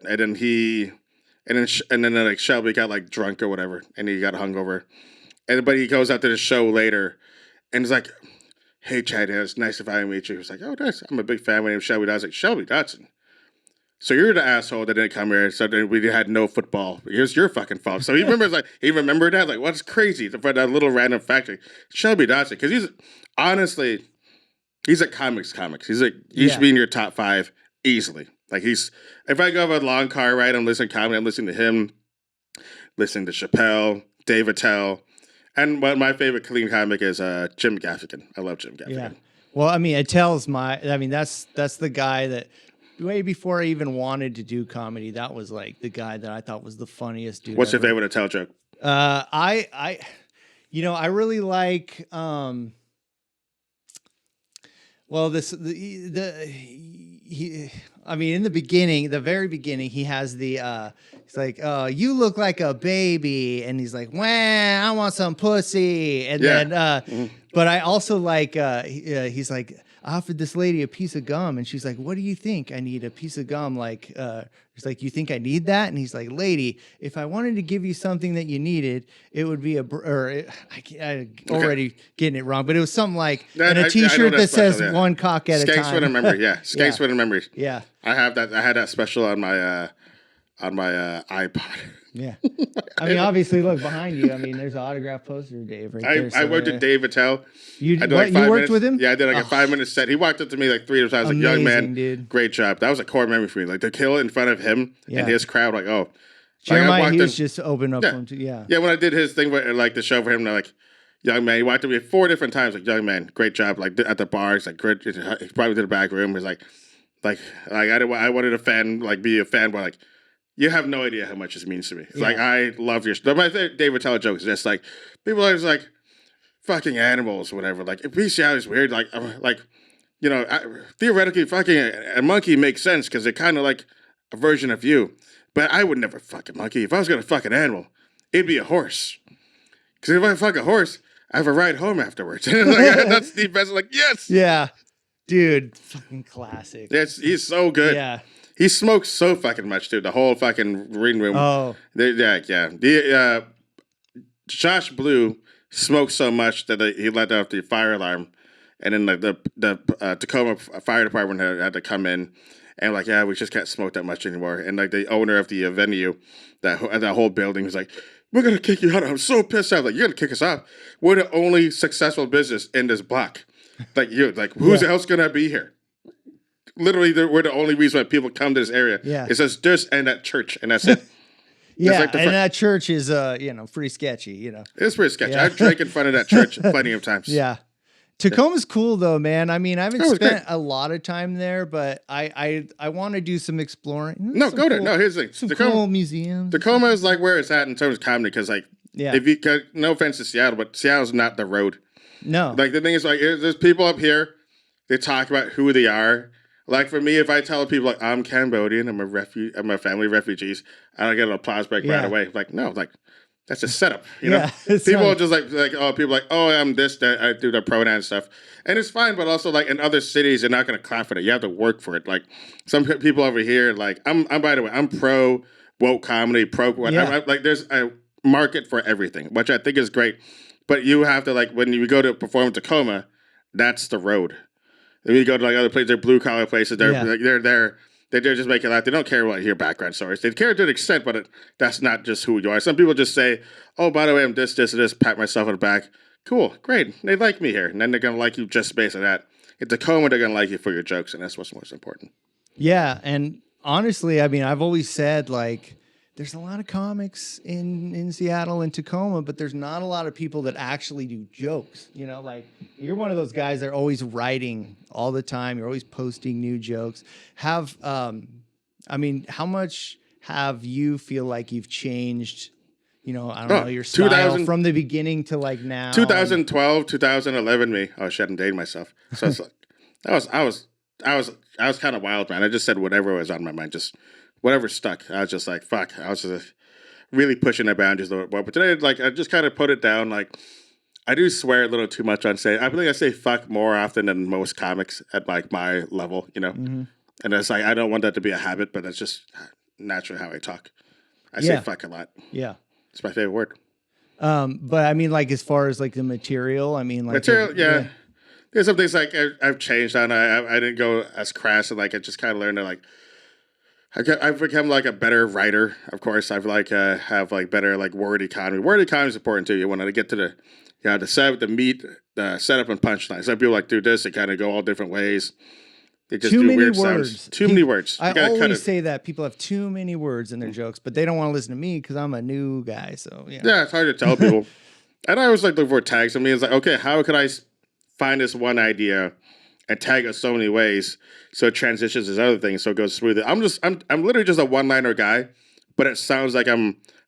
then like Shelby got like drunk or whatever, and he got hungover, but he goes out to the show later, and he's like, "Hey Chad, it's nice to finally meet you." He was like, "Oh, nice. I'm a big fan. My name's Shelby Dodson." Like, Shelby Dodson. So you're the asshole that didn't come here. So then we had no football. Here's your fucking fault. So he remembers he remembered that. Like, what's crazy for that little random fact? Like, Shelby Dodson, because he's a comics. He should be in your top 5 easily. Like if I go have a long car ride, I'm listening to comedy. I'm listening to him, listening to Chappelle, Dave Attell, and my favorite clean comic is Jim Gaffigan. I love Jim Gaffigan. Yeah. Well, I mean, Attell's that's the guy that. Way before I even wanted to do comedy, that was like the guy that I thought was the funniest dude. What's your favorite Attell joke? I really like. Well, in the very beginning, he has the. He's like, you look like a baby, and he's like, wah, I want some pussy, and then. But I also like. He's like. I offered this lady a piece of gum, and she's like, "What do you think? I need a piece of gum." Like, he's like, "You think I need that?" And he's like, "Lady, if I wanted to give you something that you needed, it would be I already getting it wrong, but it was something like a T-shirt that says one cock at a time." Skanks with a memory, yeah. Skanks with a memory. Yeah. I have that. I had that special on my iPod. Yeah. I mean, obviously, look behind you. I mean, there's an autograph poster of Dave right there. I worked with Dave Attell. You worked with him? Yeah, I did like a 5-minute set. He walked up to me like 3 times. I was like, young man, dude. Great job. That was a core memory for me. Like to kill it in front of him and his crowd. Like, oh. Jeremiah, he was just open up for him too. Yeah. Yeah, when I did his thing, like the show for him, like, young man, he walked up to me 4 different times. Like, young man, great job. Like at the bar, he's like, great. He probably did the back room. He's like I wanted a fan, like be a fan, but like, you have no idea how much this means to me. It's like, I love your stuff. My David Teller joke is just like, people are just like, fucking animals or whatever. Like, bestiality is weird. Theoretically, fucking a monkey makes sense because they're kind of like a version of you. But I would never fuck a monkey. If I was going to fuck an animal, it'd be a horse. Because if I fuck a horse, I have a ride home afterwards. That's Steve Benson, like, yes! Yeah. Dude, fucking classic. He's so good. Yeah. He smokes so fucking much, dude. The whole fucking green room. Oh. Yeah. Josh Blue smoked so much that he let off the fire alarm, and then like the Tacoma Fire Department had to come in. And like, yeah, we just can't smoke that much anymore. And like the owner of the venue, that whole building was like, we're going to kick you out. I'm so pissed off. Like, you're going to kick us out. We're the only successful business in this block. Like, who's else going to be here? Literally, we're the only reason why people come to this area. Yeah. It says this and that church, and that's it. Yeah, like and that church is, pretty sketchy, It's pretty sketchy. I've drank in front of that church plenty of times. Yeah. Tacoma's cool though, man. I mean, I haven't spent a lot of time there, but I want to do some exploring. No, go there. No, here's the thing. Some cool museums. Tacoma is like where it's at in terms of comedy, because like, if you no offense to Seattle, but Seattle's not the road. No. Like the thing is, like, there's people up here. They talk about who they are. Like for me, if I tell people like I'm Cambodian, I'm a family of refugees, I don't get an applause break right away. Like no, like. That's a setup, you know. People are just I'm this, that, I do the pronoun stuff, and it's fine. But also, like in other cities, you're not going to clap for it. You have to work for it. Like some people over here, like I'm by the way, I'm pro woke comedy, pro. Like there's a market for everything, which I think is great. But you have to like when you go to perform in Tacoma, that's the road. Then you go to like other places, they're blue collar places. They're there. They're just making laugh. They don't care about your background stories. They care to an extent, but that's not just who you are. Some people just say, oh, by the way, I'm this, and this, pat myself on the back. Cool, great. They like me here. And then they're going to like you just based on that. In Tacoma, they're going to like you for your jokes, and that's what's most important. Yeah, and honestly, I mean, I've always said, like, there's a lot of comics in Seattle and Tacoma, but there's not a lot of people that actually do jokes. Like you're one of those guys that are always writing all the time. You're always posting new jokes. How much have you feel like you've changed? I don't know, your style from the beginning to like now. 2012, 2011, me. Oh shit, I'm dating myself. So it's like I was kind of wild, man. I just said whatever was on my mind, just. Whatever stuck. I was just like, fuck. I was just really pushing the boundaries a little bit. But today, like, I just kind of put it down. Like, I do swear a little too much on saying. I think I say fuck more often than most comics at like my level, Mm-hmm. And it's like I don't want that to be a habit, but that's just naturally how I talk. I say fuck a lot. Yeah, it's my favorite word. But I mean, like as far as like the material, I mean, like material. There's some things like I've changed on. I didn't go as crass, and like I just kind of learned to like. I've become like a better writer. Of course, I've like have like better like word economy. Word economy is important too. You want to get to the setup and punchline. Some people like do this. They kind of go all different ways. They just do weird sounds. Too many words. I always say that people have too many words in their jokes, but they don't want to listen to me because I'm a new guy. So yeah, it's hard to tell people. And I always like look for tags. I mean, it's like okay, how could I find this one idea? And tag us so many ways, so it transitions as other things, so it goes smoothly. I'm literally just a one-liner guy, but it sounds like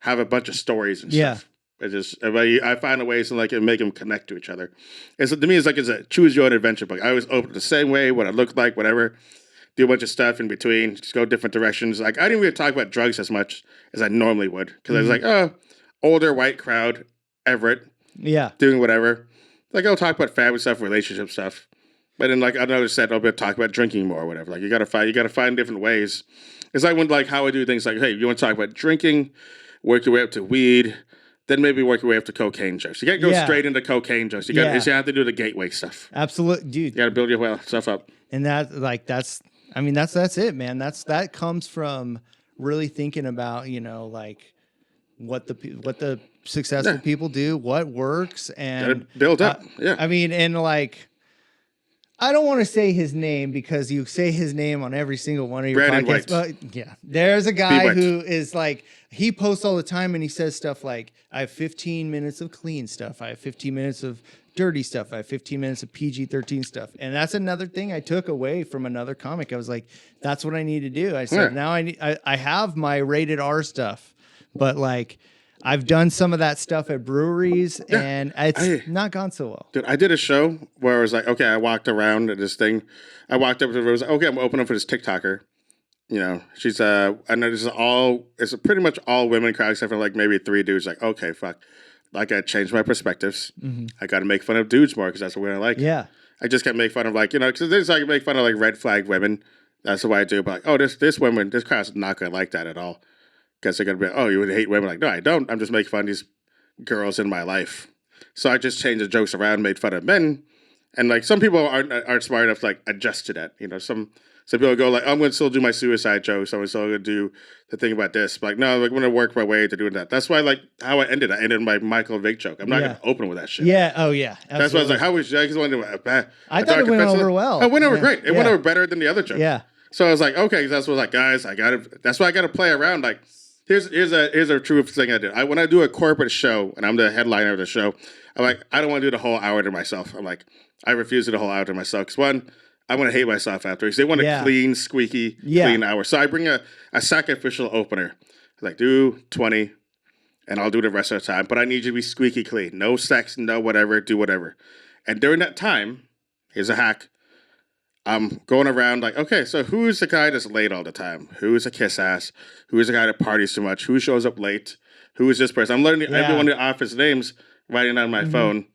have a bunch of stories and stuff. I find a way to like make them connect to each other. And so to me, it's a choose your own adventure book. I always open it the same way, what I look like, whatever. Do a bunch of stuff in between, just go different directions. Like I didn't really talk about drugs as much as I normally would because I was like, oh, older white crowd, Everett, doing whatever. Like I'll talk about family stuff, relationship stuff. But then, like another set, I'll talk about drinking more or whatever. Like you gotta find different ways. It's like when how I do things like, hey, you want to talk about drinking, work your way up to weed, then maybe work your way up to cocaine jokes. You can't go straight into cocaine jokes. You have to do the gateway stuff. Absolutely, dude. You gotta build your stuff up. And that's it, man. That comes from really thinking about like what the successful people do, what works, and gotta build up. I mean, and like. I don't want to say his name because you say his name on every single one of your podcasts. But there's a guy who is like, he posts all the time and he says stuff like, I have 15 minutes of clean stuff. I have 15 minutes of dirty stuff. I have 15 minutes of PG-13 stuff. And that's another thing I took away from another comic. I was like, that's what I need to do. I said, now I have my rated R stuff, but like, I've done some of that stuff at breweries, and it's not gone so well. Dude, I did a show where I was like, okay, I walked around at this thing. I walked up to the room. I was like, okay, I'm opening for this TikToker. She's I know this is it's pretty much all women crowd except for like maybe 3 dudes. Like, okay, fuck. Like, I changed my perspectives. Mm-hmm. I got to make fun of dudes more because that's what I like. Yeah. I just can't make fun of because there's I can make fun of like red flag women. That's what I do. But like, oh, this crowd's not going to like that at all. Because they're going to be, oh, you would hate women. Like, no, I don't. I'm just making fun of these girls in my life. So I just changed the jokes around, made fun of men. And like some people aren't smart enough to like adjust to that. You know, some people go like, I'm going to still do my suicide jokes. I'm still going to do the thing about this. But like, no, like, I'm going to work my way to doing that. That's why like how I ended my Michael Vick joke. I'm not going to open with that shit. Yeah. Oh yeah. Absolutely. That's why I was like, how was I just wanted to, I thought it went over well. It went over great. It went over better than the other joke. Yeah. So I was like, okay, that's what like, guys, that's why I got to play around. Like, here's a true thing I do. When I do a corporate show and I'm the headliner of the show, I'm like, I don't want to do the whole hour to myself. I'm like, I refuse to do the whole hour to myself. Because one, I'm going to hate myself afterwards. They want a clean, squeaky, clean hour. So I bring a sacrificial opener. Like, do 20, and I'll do the rest of the time. But I need you to be squeaky clean. No sex, no whatever, do whatever. And during that time, here's a hack. I'm going around like, okay, so who's the guy that's late all the time? Who's a kiss ass? Who's the guy that parties too much? Who shows up late? Who is this person? I'm learning everyone in the office names, writing on my phone.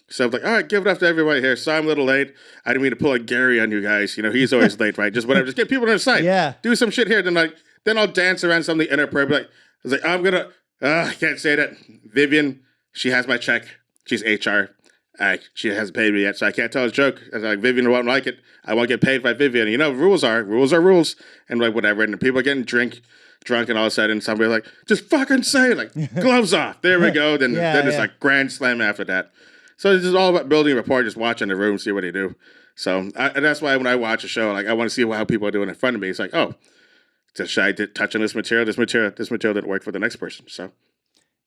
So I'm like, all right, give it up to everybody here. So I'm a little late. I didn't mean to pull a Gary on you guys. You know, he's always late, right? Just whatever. Just get people on the side. Yeah. Do some shit here. Then I'll dance around something inappropriate. I was like, I can't say that. Vivian, she has my check. She's HR. She hasn't paid me yet, so I can't tell a joke. I was like, Vivian won't like it. I won't get paid by Vivian. You know, rules are rules. And like, whatever. And people are getting drunk, and all of a sudden somebody's like, just fucking say it. Like, gloves off. There we go. Then it's like grand slam after that. So it's just all about building rapport, just watching the room, see what they do. So and that's why when I watch a show, like I want to see how people are doing in front of me. It's like, oh, should I touch on this material? This material didn't work for the next person. So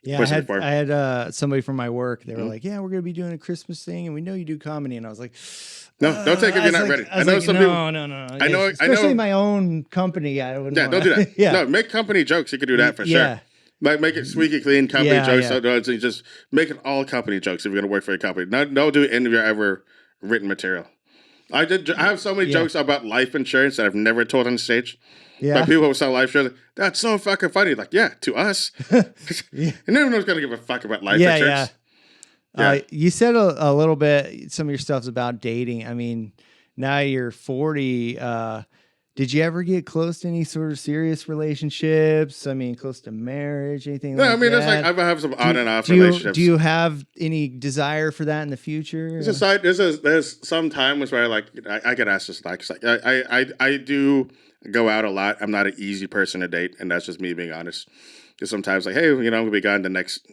yeah, I had somebody from my work. They were like, yeah, we're going to be doing a Christmas thing, and we know you do comedy. And I was like, no, don't take it if you're not ready. I know some people. No. I know. Especially my own company. I wouldn't. Yeah, don't do that. No, make company jokes. You could do that for sure. Like make it squeaky clean company jokes. So just make it all company jokes if you're gonna work for a company. Don't do any of your ever written material. I have so many jokes about life insurance that I've never told on stage. Yeah. But people who sell life insurance, that's so fucking funny. Like, yeah, to us. And no one's gonna give a fuck about life insurance. Yeah. You said a little bit. Some of your stuff's about dating. I mean, now you're 40. Did you ever get close to any sort of serious relationships? I mean, close to marriage, anything like that? I mean, it's like I have some on and off relationships. Do you have any desire for that in the future? There's some times where I get asked this like I do go out a lot. I'm not an easy person to date, and that's just me being honest. Because sometimes like, hey, you know, I'm gonna be gone the next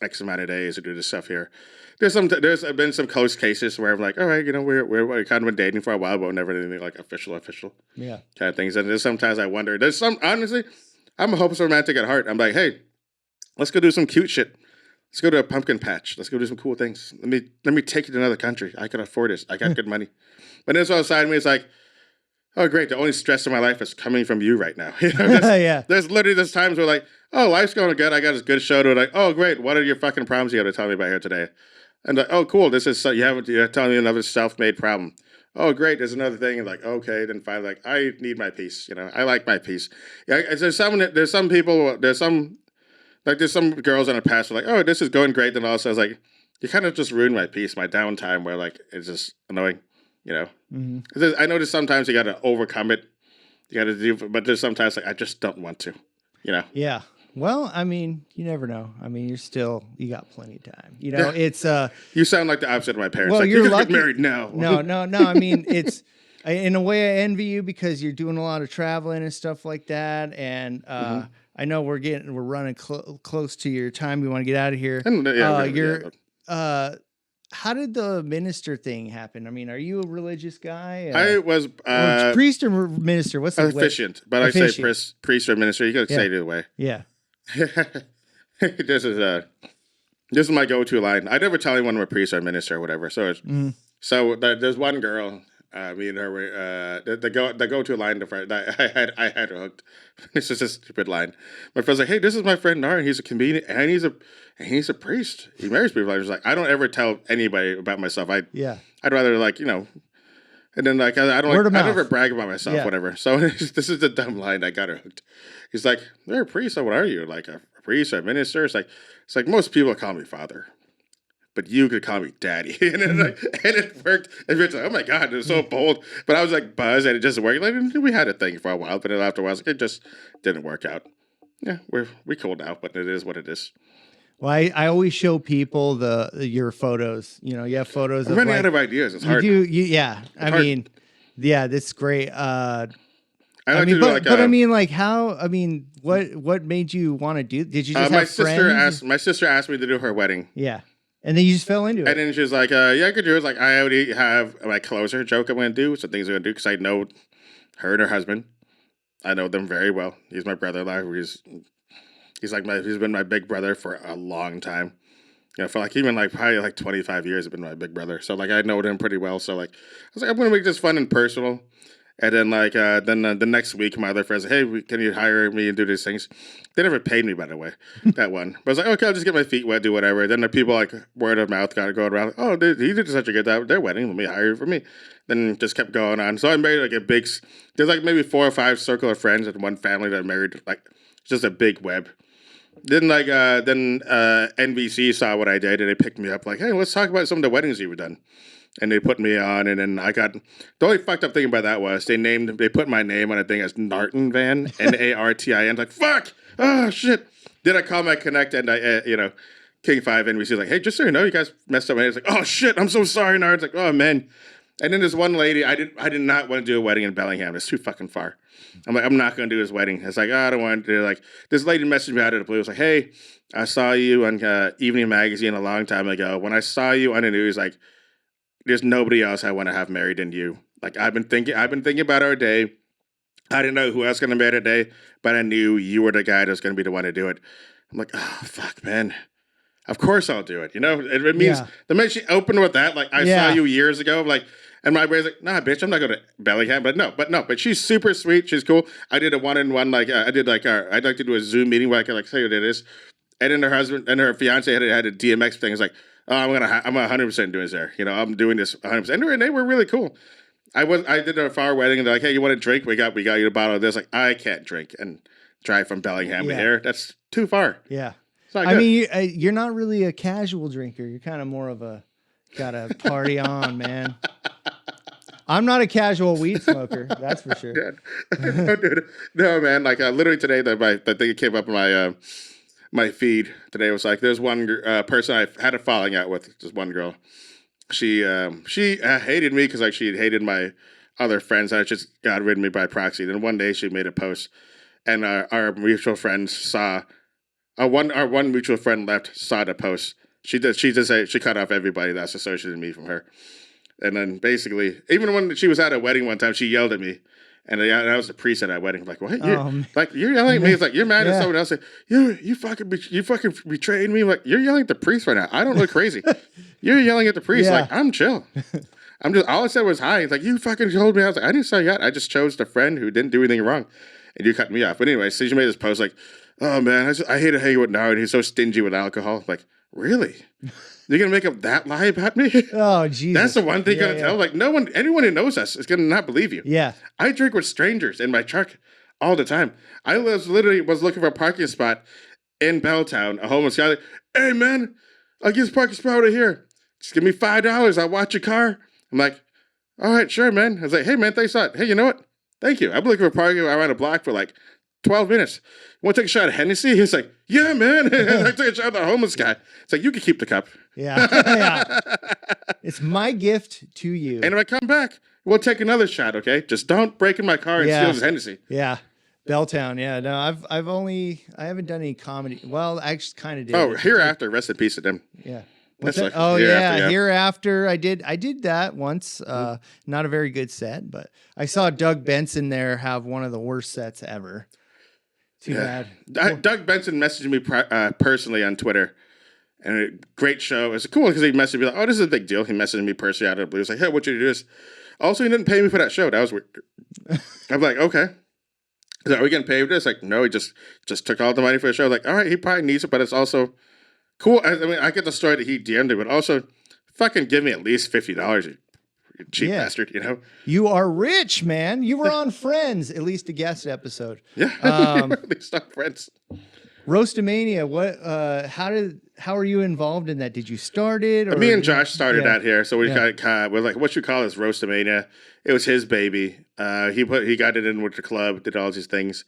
X amount of days to do this stuff here. There's been some close cases where I'm like, all right, you know, we're kind of been dating for a while, but never anything like official, kind of things. And there's sometimes I wonder. Honestly, I'm a hopeless romantic at heart. I'm like, hey, let's go do some cute shit. Let's go to a pumpkin patch. Let's go do some cool things. Let me take you to another country. I can afford this. I got good money. But then outside of me, it's like, oh great, the only stress in my life is coming from you right now. You know, there's literally those times where like, oh, life's going good. I got this good show to like, oh great, what are your fucking problems you got to tell me about here today? And like, oh, cool. This is you're telling me another self-made problem. Oh, great. There's another thing. And like, okay. Then finally, like, I need my peace. You know, I like my peace. Yeah. There's some girls in the past who are like, oh, this is going great. Then also I was like, you kind of just ruined my peace, my downtime where like, it's just annoying, you know? Mm-hmm. I know that sometimes you got to overcome it. You got to do, but there's sometimes like, I just don't want to, you know? Yeah. Well, I mean, you never know. I mean, you got plenty of time. You know, it's you sound like the opposite of my parents. Well, like, you're lucky. Get married now. No. I mean, it's in a way I envy you because you're doing a lot of traveling and stuff like that. And I know we're running close to your time. We want to get out of here. How did the minister thing happen? I mean, are you a religious guy? I was priest or minister. What's the efficient? But I say priest or minister. You got to say it either way. Yeah. This is my go-to line. I never tell anyone I'm a priest or minister or whatever. So there's one girl. Me and her were the go-to line. I had her hooked. It's just a stupid line. My friend's like, "Hey, this is my friend Narin. He's a comedian and he's a priest. He marries people." I was like, "I don't ever tell anybody about myself. I'd rather like, you know." And then like I never brag about myself, whatever. So this is the dumb line that got her hooked. He's like, "You're a priest. So what are you? Like a priest or a minister?" It's like most people call me father, but you could call me daddy. And it worked. And it's like, oh my god, it was so bold. But I was like buzzed, and it just worked. Like we had a thing for a while, but then after a while, it just didn't work out. Yeah, we cool now, but it is what it is. Well, I always show people your photos. You know, you have photos. I'm running out of ideas. It's hard. Yeah. I hard. mean, yeah, that's great. I mean, what made you want to do? Did you just my have sister friends? My sister asked me to do her wedding. Yeah. And then you just fell into it. And then she was like, yeah, I could do it. Like, I already have my closer joke I'm going to do, some things I'm going to do, because I know her and her husband. I know them very well. He's my brother-in-law. He's been my big brother for a long time. You know, for like even like probably like 25 years, he's been my big brother. So like I know him pretty well. So like I was like, I'm gonna make this fun and personal. And then like the next week, my other friends, hey, can you hire me and do these things? They never paid me, by the way, that one. But I was like, okay, I'll just get my feet wet, do whatever. Then the people like word of mouth got going around. Oh, he did such a good job. Their wedding, let me hire you for me. Then just kept going on. So I made like there's like maybe 4 or 5 circle of friends and one family that I married. Like just a big web. Then NBC saw what I did and they picked me up like, hey, let's talk about some of the weddings you've done. And they put me on, and then I got the only fucked up thing about that was they put my name on a thing as Narin Vann, Nartin. Like fuck, oh shit. Then I call my connect and I King 5 NBC like, hey, just so you know, you guys messed up my name. It's like, oh shit, I'm so sorry, Narin. It's like, oh man. And then this one lady, I did not want to do a wedding in Bellingham. It's too fucking far. I'm like, I'm not going to do this wedding. It's like, oh, I don't want to do it. Like, this lady messaged me out of the blue. It was like, hey, I saw you on Evening Magazine a long time ago. When I saw you on the news, like, there's nobody else I want to have married than you. Like, I've been thinking about our day. I didn't know who else was going to marry today, but I knew you were the guy that was going to be the one to do it. I'm like, oh, fuck, man. Of course I'll do it. You know, it means the minute she opened with that, like, I saw you years ago, like, and my brain's like, nah, bitch, I'm not going to Bellingham. But she's super sweet. She's cool. I did a one-on-one, like, I'd like to do a Zoom meeting where I could, like, say what it is. And then her husband and her fiance had a DMX thing. It's like, oh, I'm 100% doing this there. You know, I'm doing this 100%. And they were really cool. I did a far wedding, and they're like, hey, you want a drink? We got you a bottle of this. Like, I can't drink and drive from Bellingham to here. That's too far. Yeah. I mean, you're not really a casual drinker. You're kind of more of a gotta party on, man. I'm not a casual weed smoker. That's for sure. No, man. Like literally today, the thing came up in my feed today was like, there's one person I had a falling out with. Just one girl. She hated me because like she had hated my other friends. I just got rid of me by proxy. Then one day she made a post, and our mutual friends saw. Our one mutual friend saw the post. She cut off everybody that's associated with me from her. And then basically, even when she was at a wedding one time, she yelled at me. And I was the priest at that wedding. I'm like, what? You're yelling at me? It's like, you're mad at someone else. Like, you fucking betrayed me. I'm like, you're yelling at the priest right now. I don't look crazy. You're yelling at the priest. Like, I'm chill. All I said was hi. It's like, you fucking told me. I was like, I didn't say that. I just chose the friend who didn't do anything wrong. And you cut me off. But anyway, so she made this post like, oh man, I hate to hang with Narin. He's so stingy with alcohol. Like, really? You're gonna make up that lie about me? Oh, Jesus. That's the one thing you're gonna tell. Like, anyone who knows us is gonna not believe you. Yeah. I drink with strangers in my truck all the time. I was looking for a parking spot in Belltown. A homeless guy, like, hey man, I'll get this parking spot over here. Just give me $5. I'll watch your car. I'm like, all right, sure, man. I was like, hey man, thanks a lot. Hey, you know what? Thank you. I've been looking for parking around a block for like 12 minutes. Want to take a shot of Hennessy? He's like, yeah, man. I took a shot of the homeless guy. It's like, you can keep the cup. Yeah. It's my gift to you. And if I come back, we'll take another shot, okay? Just don't break in my car and steal his Hennessy. Yeah. Belltown. Yeah. No, I haven't done any comedy. Well, I actually kind of did. Oh, Hereafter. Rest in peace to them. Yeah. Like, Hereafter. I did that once. Not a very good set, but I saw Doug Benson there have one of the worst sets ever. Too bad. Doug Benson messaged me personally on Twitter, and a great show. It was cool because he messaged me like, "Oh, this is a big deal." He messaged me personally out of the blue. He was like, "Hey, what you do this?" Also, he didn't pay me for that show. That was weird. I'm like, okay. He's like, are we getting paid for this? Like, no, he just took all the money for the show. Like, all right, he probably needs it, but it's also cool. I mean, I get the story that he DM'd it, but also fucking give me at least $50. You cheap bastard, you know? You are rich, man. You were on Friends, at least a guest episode. Yeah, at least on Friends. Roastamania, how are you involved in that? Did you start it? Or me and Josh started that here, so we're like, what you call this Roastamania? It was his baby. He got it in with the club, did all these things.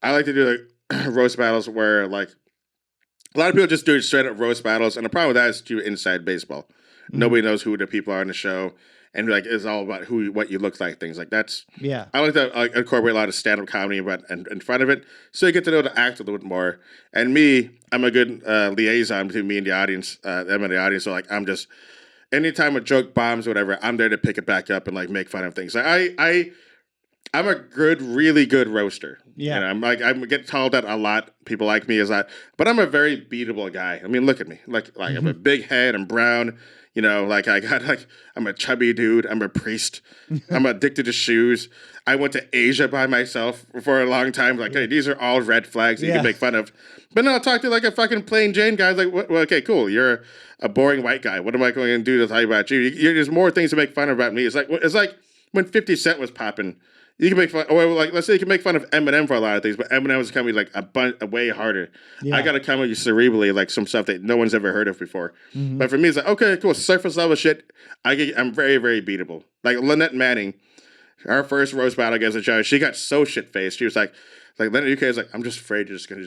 I like to do like roast battles where like A lot of people just do straight up roast battles, and the problem with that is too inside baseball. Nobody knows who the people are on the show, and like it's all about what you look like, things like that's. Yeah, I like to incorporate a lot of stand up comedy, but in front of it, so you get to know the act a little bit more. And me, I'm a good liaison between me and the audience. Them and the audience, so like I'm just anytime a joke bombs or whatever, I'm there to pick it back up and like make fun of things. Like, I'm a really good roaster. Yeah. You know, I get called that a lot. People like me as that, but I'm a very beatable guy. I mean, look at me. Like I'm a big head. I'm brown. You know, like I'm a chubby dude. I'm a priest. I'm addicted to shoes. I went to Asia by myself for a long time. Like, hey, these are all red flags that you can make fun of. But no, I'll talk to like a fucking plain Jane guy. Like, well, okay, cool. You're a boring white guy. What am I going to do to tell you about you? There's more things to make fun of about me. It's like when 50 Cent was popping. You can make fun, or like let's say you can make fun of Eminem for a lot of things, but Eminem was coming like a way harder. Yeah. I got to come at you cerebrally, like some stuff that no one's ever heard of before. Mm-hmm. But for me, it's like okay, cool, surface level shit. I'm very, very beatable. Like Lynette Manning, our first roast battle against each other, she got so shit faced. She was like Lynette UK is like, I'm just afraid you're just gonna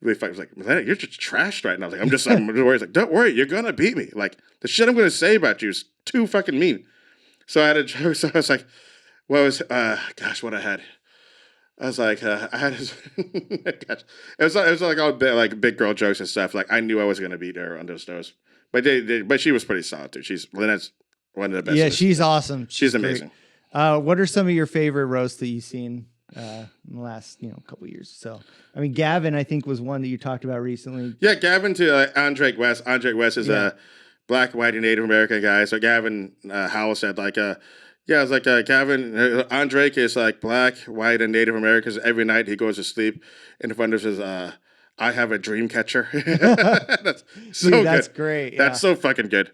really fight. I was like, Lynette, you're just trashed right now. Like I'm worried. It's like, don't worry, you're gonna beat me. Like the shit I'm gonna say about you is too fucking mean. So I had a joke. So I was like. What was what I had? I was like I had his gosh. It was like all big girl jokes and stuff. Like I knew I was gonna beat her on those. But she was pretty solid too. Lynette's one of the best. Yeah, she's awesome. She's amazing. What are some of your favorite roasts that you've seen in the last couple of years? So I mean, Gavin, I think was one that you talked about recently. Yeah, Gavin to Andre West. Andre West is a black, white, and Native American guy. So Gavin Howell said like yeah, it's like Gavin Andre is like black, white, and Native Americans. Every night he goes to sleep in front of his I have a dream catcher. That's so good. That's great. Yeah. That's so fucking good.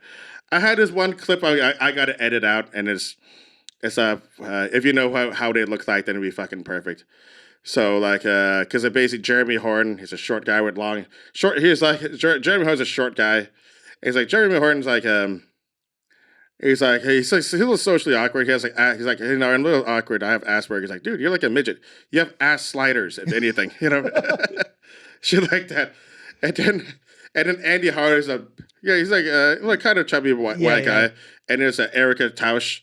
I had this one clip I got to edit out, and it's if you know how they look like, then it'd be fucking perfect. So like because basically Jeremy Horton, he's a short guy with he's like Jeremy Horton's a short guy. He's like Jeremy Horton's like he's a little socially awkward. He's like, I'm a little awkward. I have Asperger's. He's like, dude, you're like a midget. You have ass sliders, if anything, shit like that. And then Andy Harder's he's like kind of chubby white guy. And there's Erica Tausch.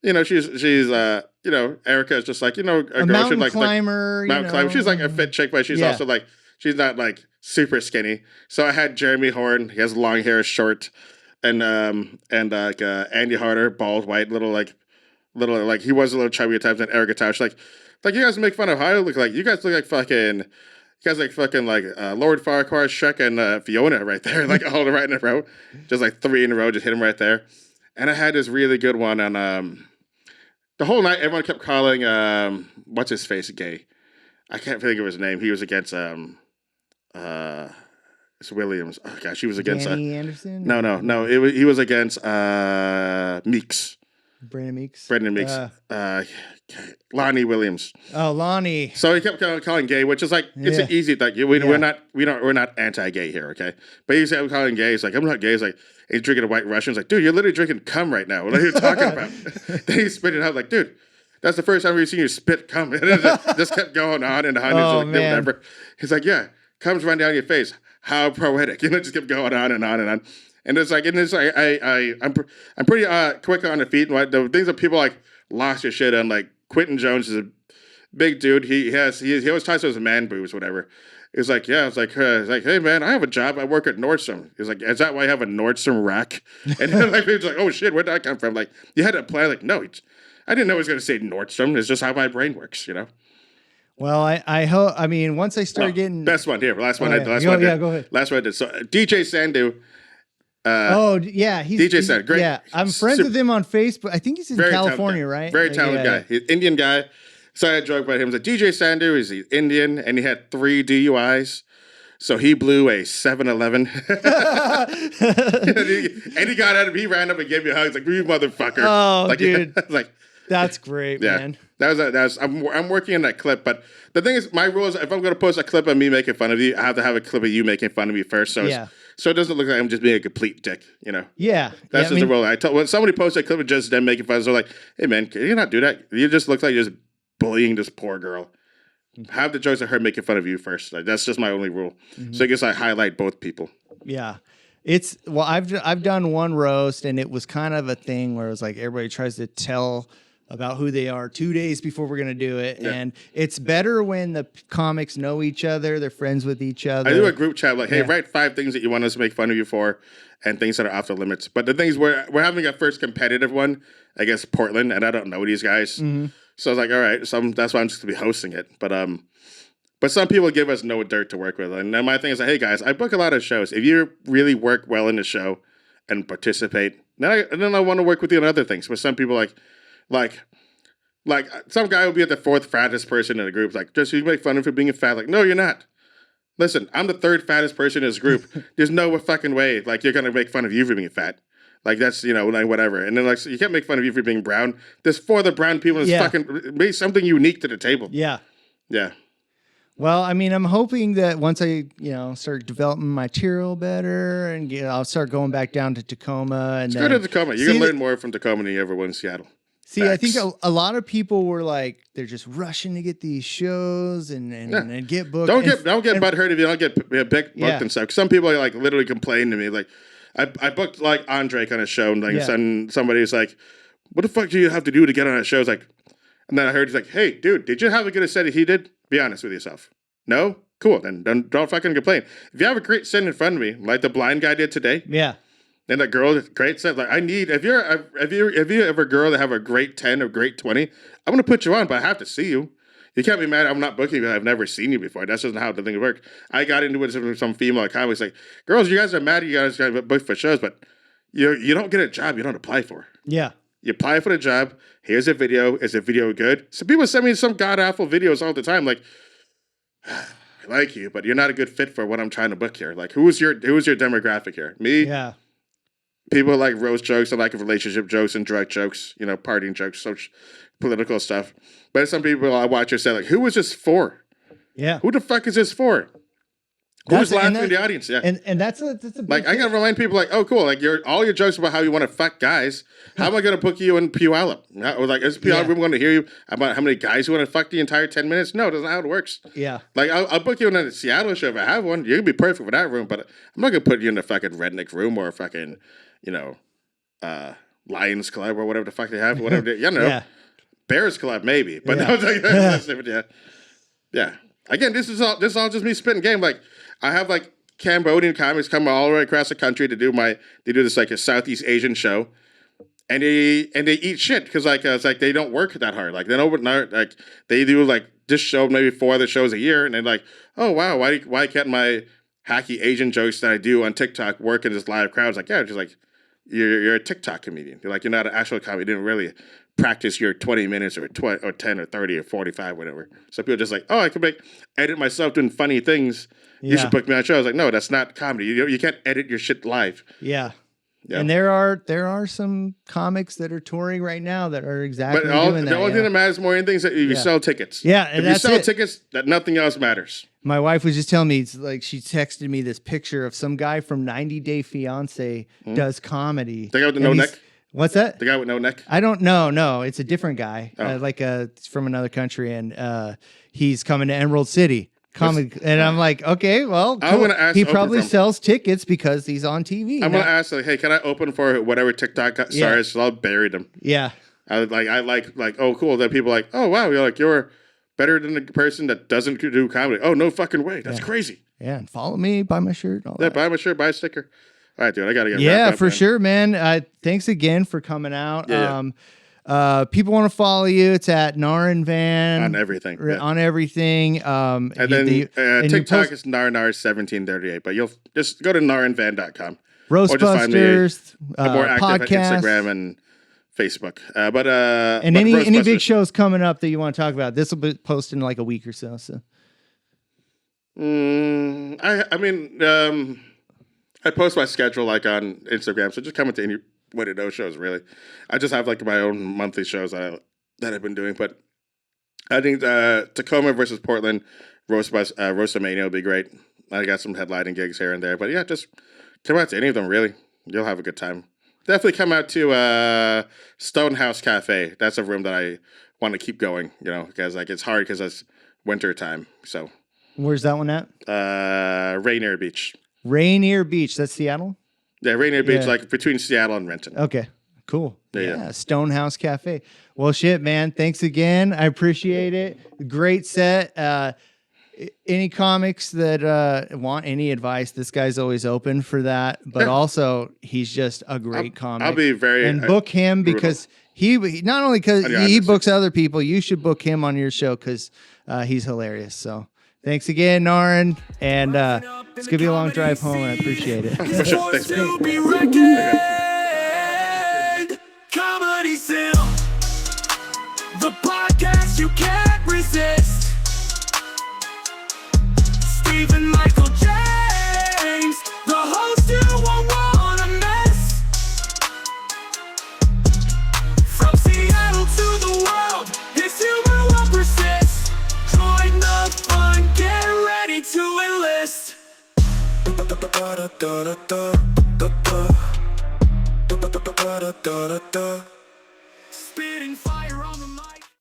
She's Erica is just like a girl mountain climber. Mountain climber. She's like a fit chick, but she's also like she's not like super skinny. So I had Jeremy Horn. He has long hair, short. And Andy Harder, bald, white, little he was a little chubby at times. And Erica Tausch, like you guys make fun of how I look like. You guys look like fucking Lord Farquaad, Shrek, and Fiona right there, like all right in a row, just like 3 in a row, just hit them right there. And I had this really good one on the whole night. Everyone kept calling what's his face gay. I can't think of his name. He was against it's Williams. Oh gosh, he was against Danny Anderson. No. He was against Meeks. Brendan Meeks. Lonnie Williams. Oh, Lonnie. So he kept calling gay, which is like it's an easy like we're not anti-gay here, okay? But he said calling gay. He's like I'm not gay. He's like he's drinking a White Russian. He's like, dude, you're literally drinking cum right now. What are you talking about? Then he spit it out like, dude. That's the first time we've seen you spit cum. And it just kept going on and on. Oh, like, whatever. He's like, yeah, cum's run down your face. How poetic, just kept going on and on and on, and it's like I'm pretty quick on the feet. And the things that people like lost your shit on, like Quentin Jones is a big dude. He always talks to his man boobs, whatever. It's like hey man, I have a job. I work at Nordstrom. He's like, is that why I have a Nordstrom rack? And then like it's like, oh shit, where'd that come from? Like you had a plan. Like no, I didn't know he was gonna say Nordstrom. It's just how my brain works, Well, I hope. I mean, once I start getting best one here, last one. Go ahead. Last one I did. So DJ Sandhu. He's DJ Sandhu. Great. Yeah, I'm friends with him on Facebook. I think he's in California, right? Very talented guy. He's an Indian guy. So I had a joke about him. He's like DJ Sandhu. He's Indian, and he had 3 DUIs. So he blew a 7-Eleven. and he got at him. He ran up and gave me a hug. He's like, you motherfucker. Oh, like, dude. Like. That's great, man. I'm working on that clip, but the thing is, my rule is if I'm going to post a clip of me making fun of you, I have to have a clip of you making fun of me first, so it doesn't look like I'm just being a complete dick, Yeah, that's just the rule. When somebody posts a clip of just them making fun, they're like, "Hey man, can you not do that? You just look like you're just bullying this poor girl." have the jokes of her making fun of you first. Like that's just my only rule. So I guess I highlight both people. Yeah. I've done one roast, and it was kind of a thing where it was like everybody tries to tell about who they are 2 days before we're going to do it. Yeah. And it's better when the comics know each other, they're friends with each other. I do a group chat like, hey, write 5 things that you want us to make fun of you for and things that are off the limits. But the things we're having a first competitive one against Portland, and I don't know these guys. So I was like, all right, that's why I'm just going to be hosting it. But some people give us no dirt to work with. And then my thing is like, hey, guys, I book a lot of shows. If you really work well in the show and participate, then I want to work with you on other things. But some people like some guy will be at the 4th fattest person in the group. Like, just you make fun of him for being fat. Like, no, you're not. Listen, I'm the 3rd fattest person in this group. There's no fucking way. Like, you're going to make fun of you for being fat. Like, that's, like, whatever. And then, like, so you can't make fun of you for being brown. There's 4 other brown people. It's fucking make something unique to the table. Yeah. Yeah. Well, I mean, I'm hoping that once I, start developing my material better and I'll start going back down to Tacoma. And go to Tacoma. You're going to learn more from Tacoma than you ever will in Seattle. See, Facts. I think a lot of people were like, they're just rushing to get these shows and get booked. Don't get butthurt if you don't get booked and stuff. Some people like literally complain to me. Like, I booked like Andre on a show and somebody's like, what the fuck do you have to do to get on a show? It's like, and then I heard he's like, hey, dude, did you have a good set that he did? Be honest with yourself. No? Cool. Then don't fucking complain. If you have a great set in front of me, like the blind guy did today. Yeah. And that girl, great set. Like I need, if you have a girl that have a great 10 or great 20, I'm gonna put you on, but I have to see you. You can't be mad I'm not booking you because I've never seen you before. That's just how the thing works. I got into it with some female comics like, girls, you guys are mad you guys got booked for shows, but you don't get a job you don't apply for. Yeah. You apply for the job. Here's a video. Is the video good? So people send me some god-awful videos all the time. Like, I like you, but you're not a good fit for what I'm trying to book here. Like, who's your demographic here? Me? Yeah. People like roast jokes. I like relationship jokes and drug jokes. Partying jokes, political stuff. But some people I watch and say like, who is this for? Yeah. Who the fuck is this for? Who's laughing in the audience? Yeah, and that's a big like I gotta remind people like, oh cool, like all your jokes about how you want to fuck guys. How am I gonna book you in Puyallup? Or like is Puyallup really want to hear you about how many guys you want to fuck the entire 10 minutes? No, that's not how it works. Yeah, like I'll book you in a Seattle show if I have one. You're gonna be perfect for that room, but I'm not gonna put you in a fucking redneck room or a fucking Lions Club or whatever the fuck they have, whatever yeah. Bears Club maybe, but no, that's different. Yeah. Again, this is all just me spitting game. Like I have like Cambodian comics come all the way across the country to do this like a Southeast Asian show, and they eat shit because it's like they don't work that hard. Like they do like this show maybe 4 other shows a year, and they're like, oh wow, why can't my hacky Asian jokes that I do on TikTok work in this live crowd? It's like just like you're a TikTok comedian. You're like you're not an actual comedian. You didn't really practice your 20 minutes or 10 or 30 or 45, whatever. So people are just like, oh, I can edit myself doing funny things. Yeah. You should book me on a show. I was like, no, that's not comedy. You can't edit your shit live. Yeah. Yeah. And there are some comics that are touring right now that are exactly doing that. The only thing that matters more than things is that you sell tickets. Yeah, and if you sell tickets, that nothing else matters. My wife was just telling me, it's like she texted me this picture of some guy from 90 Day Fiance does comedy. The guy with the no neck? What's that? The guy with no neck? I don't know. No, it's a different guy. Oh. From another country, and he's coming to Emerald City. And I'm like, okay, well, cool. I'm gonna ask he probably sells tickets because he's on TV. I'm gonna ask, like, hey, can I open for whatever TikTok star is? So I'll bury them. Yeah. I like, oh, cool. Then people are like, oh, wow, you're better than the person that doesn't do comedy. Oh, no fucking way. That's crazy. Yeah, and follow me, buy my shirt. All that. Buy my shirt, buy a sticker. All right, dude, I got to get wrapped up, for sure, man. Thanks again for coming out. Yeah. People want to follow you. It's at Narin Vann. On everything. On everything. And then TikTok is NarNar1738, but you'll just go to narinvann.com. ROASTBUSTERS. More active podcast. At Instagram and Facebook. And any big shows coming up that you want to talk about? This will be posted in like a week or so. I post my schedule like on Instagram, so just come into any one of those shows. Really, I just have like my own monthly shows that I've been doing. But I think Tacoma versus Portland Roastamania will be great. I got some headlining gigs here and there, but yeah, just come out to any of them. Really, you'll have a good time. Definitely come out to Stonehouse Cafe. That's a room that I want to keep going. Because like it's hard because winter time. So where's that one at? Rainier Beach. Rainier Beach. That's Seattle? Yeah, Rainier Beach, like between Seattle and Renton. Okay, cool. Yeah. Stonehouse Cafe. Well, shit, man. Thanks again. I appreciate it. Great set. Any comics that want any advice, this guy's always open for that. But also, he's just a great comic. I'll be very... And book him because he not only because he books other people, you should book him on your show because he's hilarious. So thanks again, Narin. And it's going to be a long drive home, and I appreciate it. For sure. Thanks, man. Comedy Simp, the podcast you can't resist. Stephen Michael James, the host you won't wanna miss. From Seattle to the world, his humor will persist. Join the fun, get ready to enlist. Spitting fire.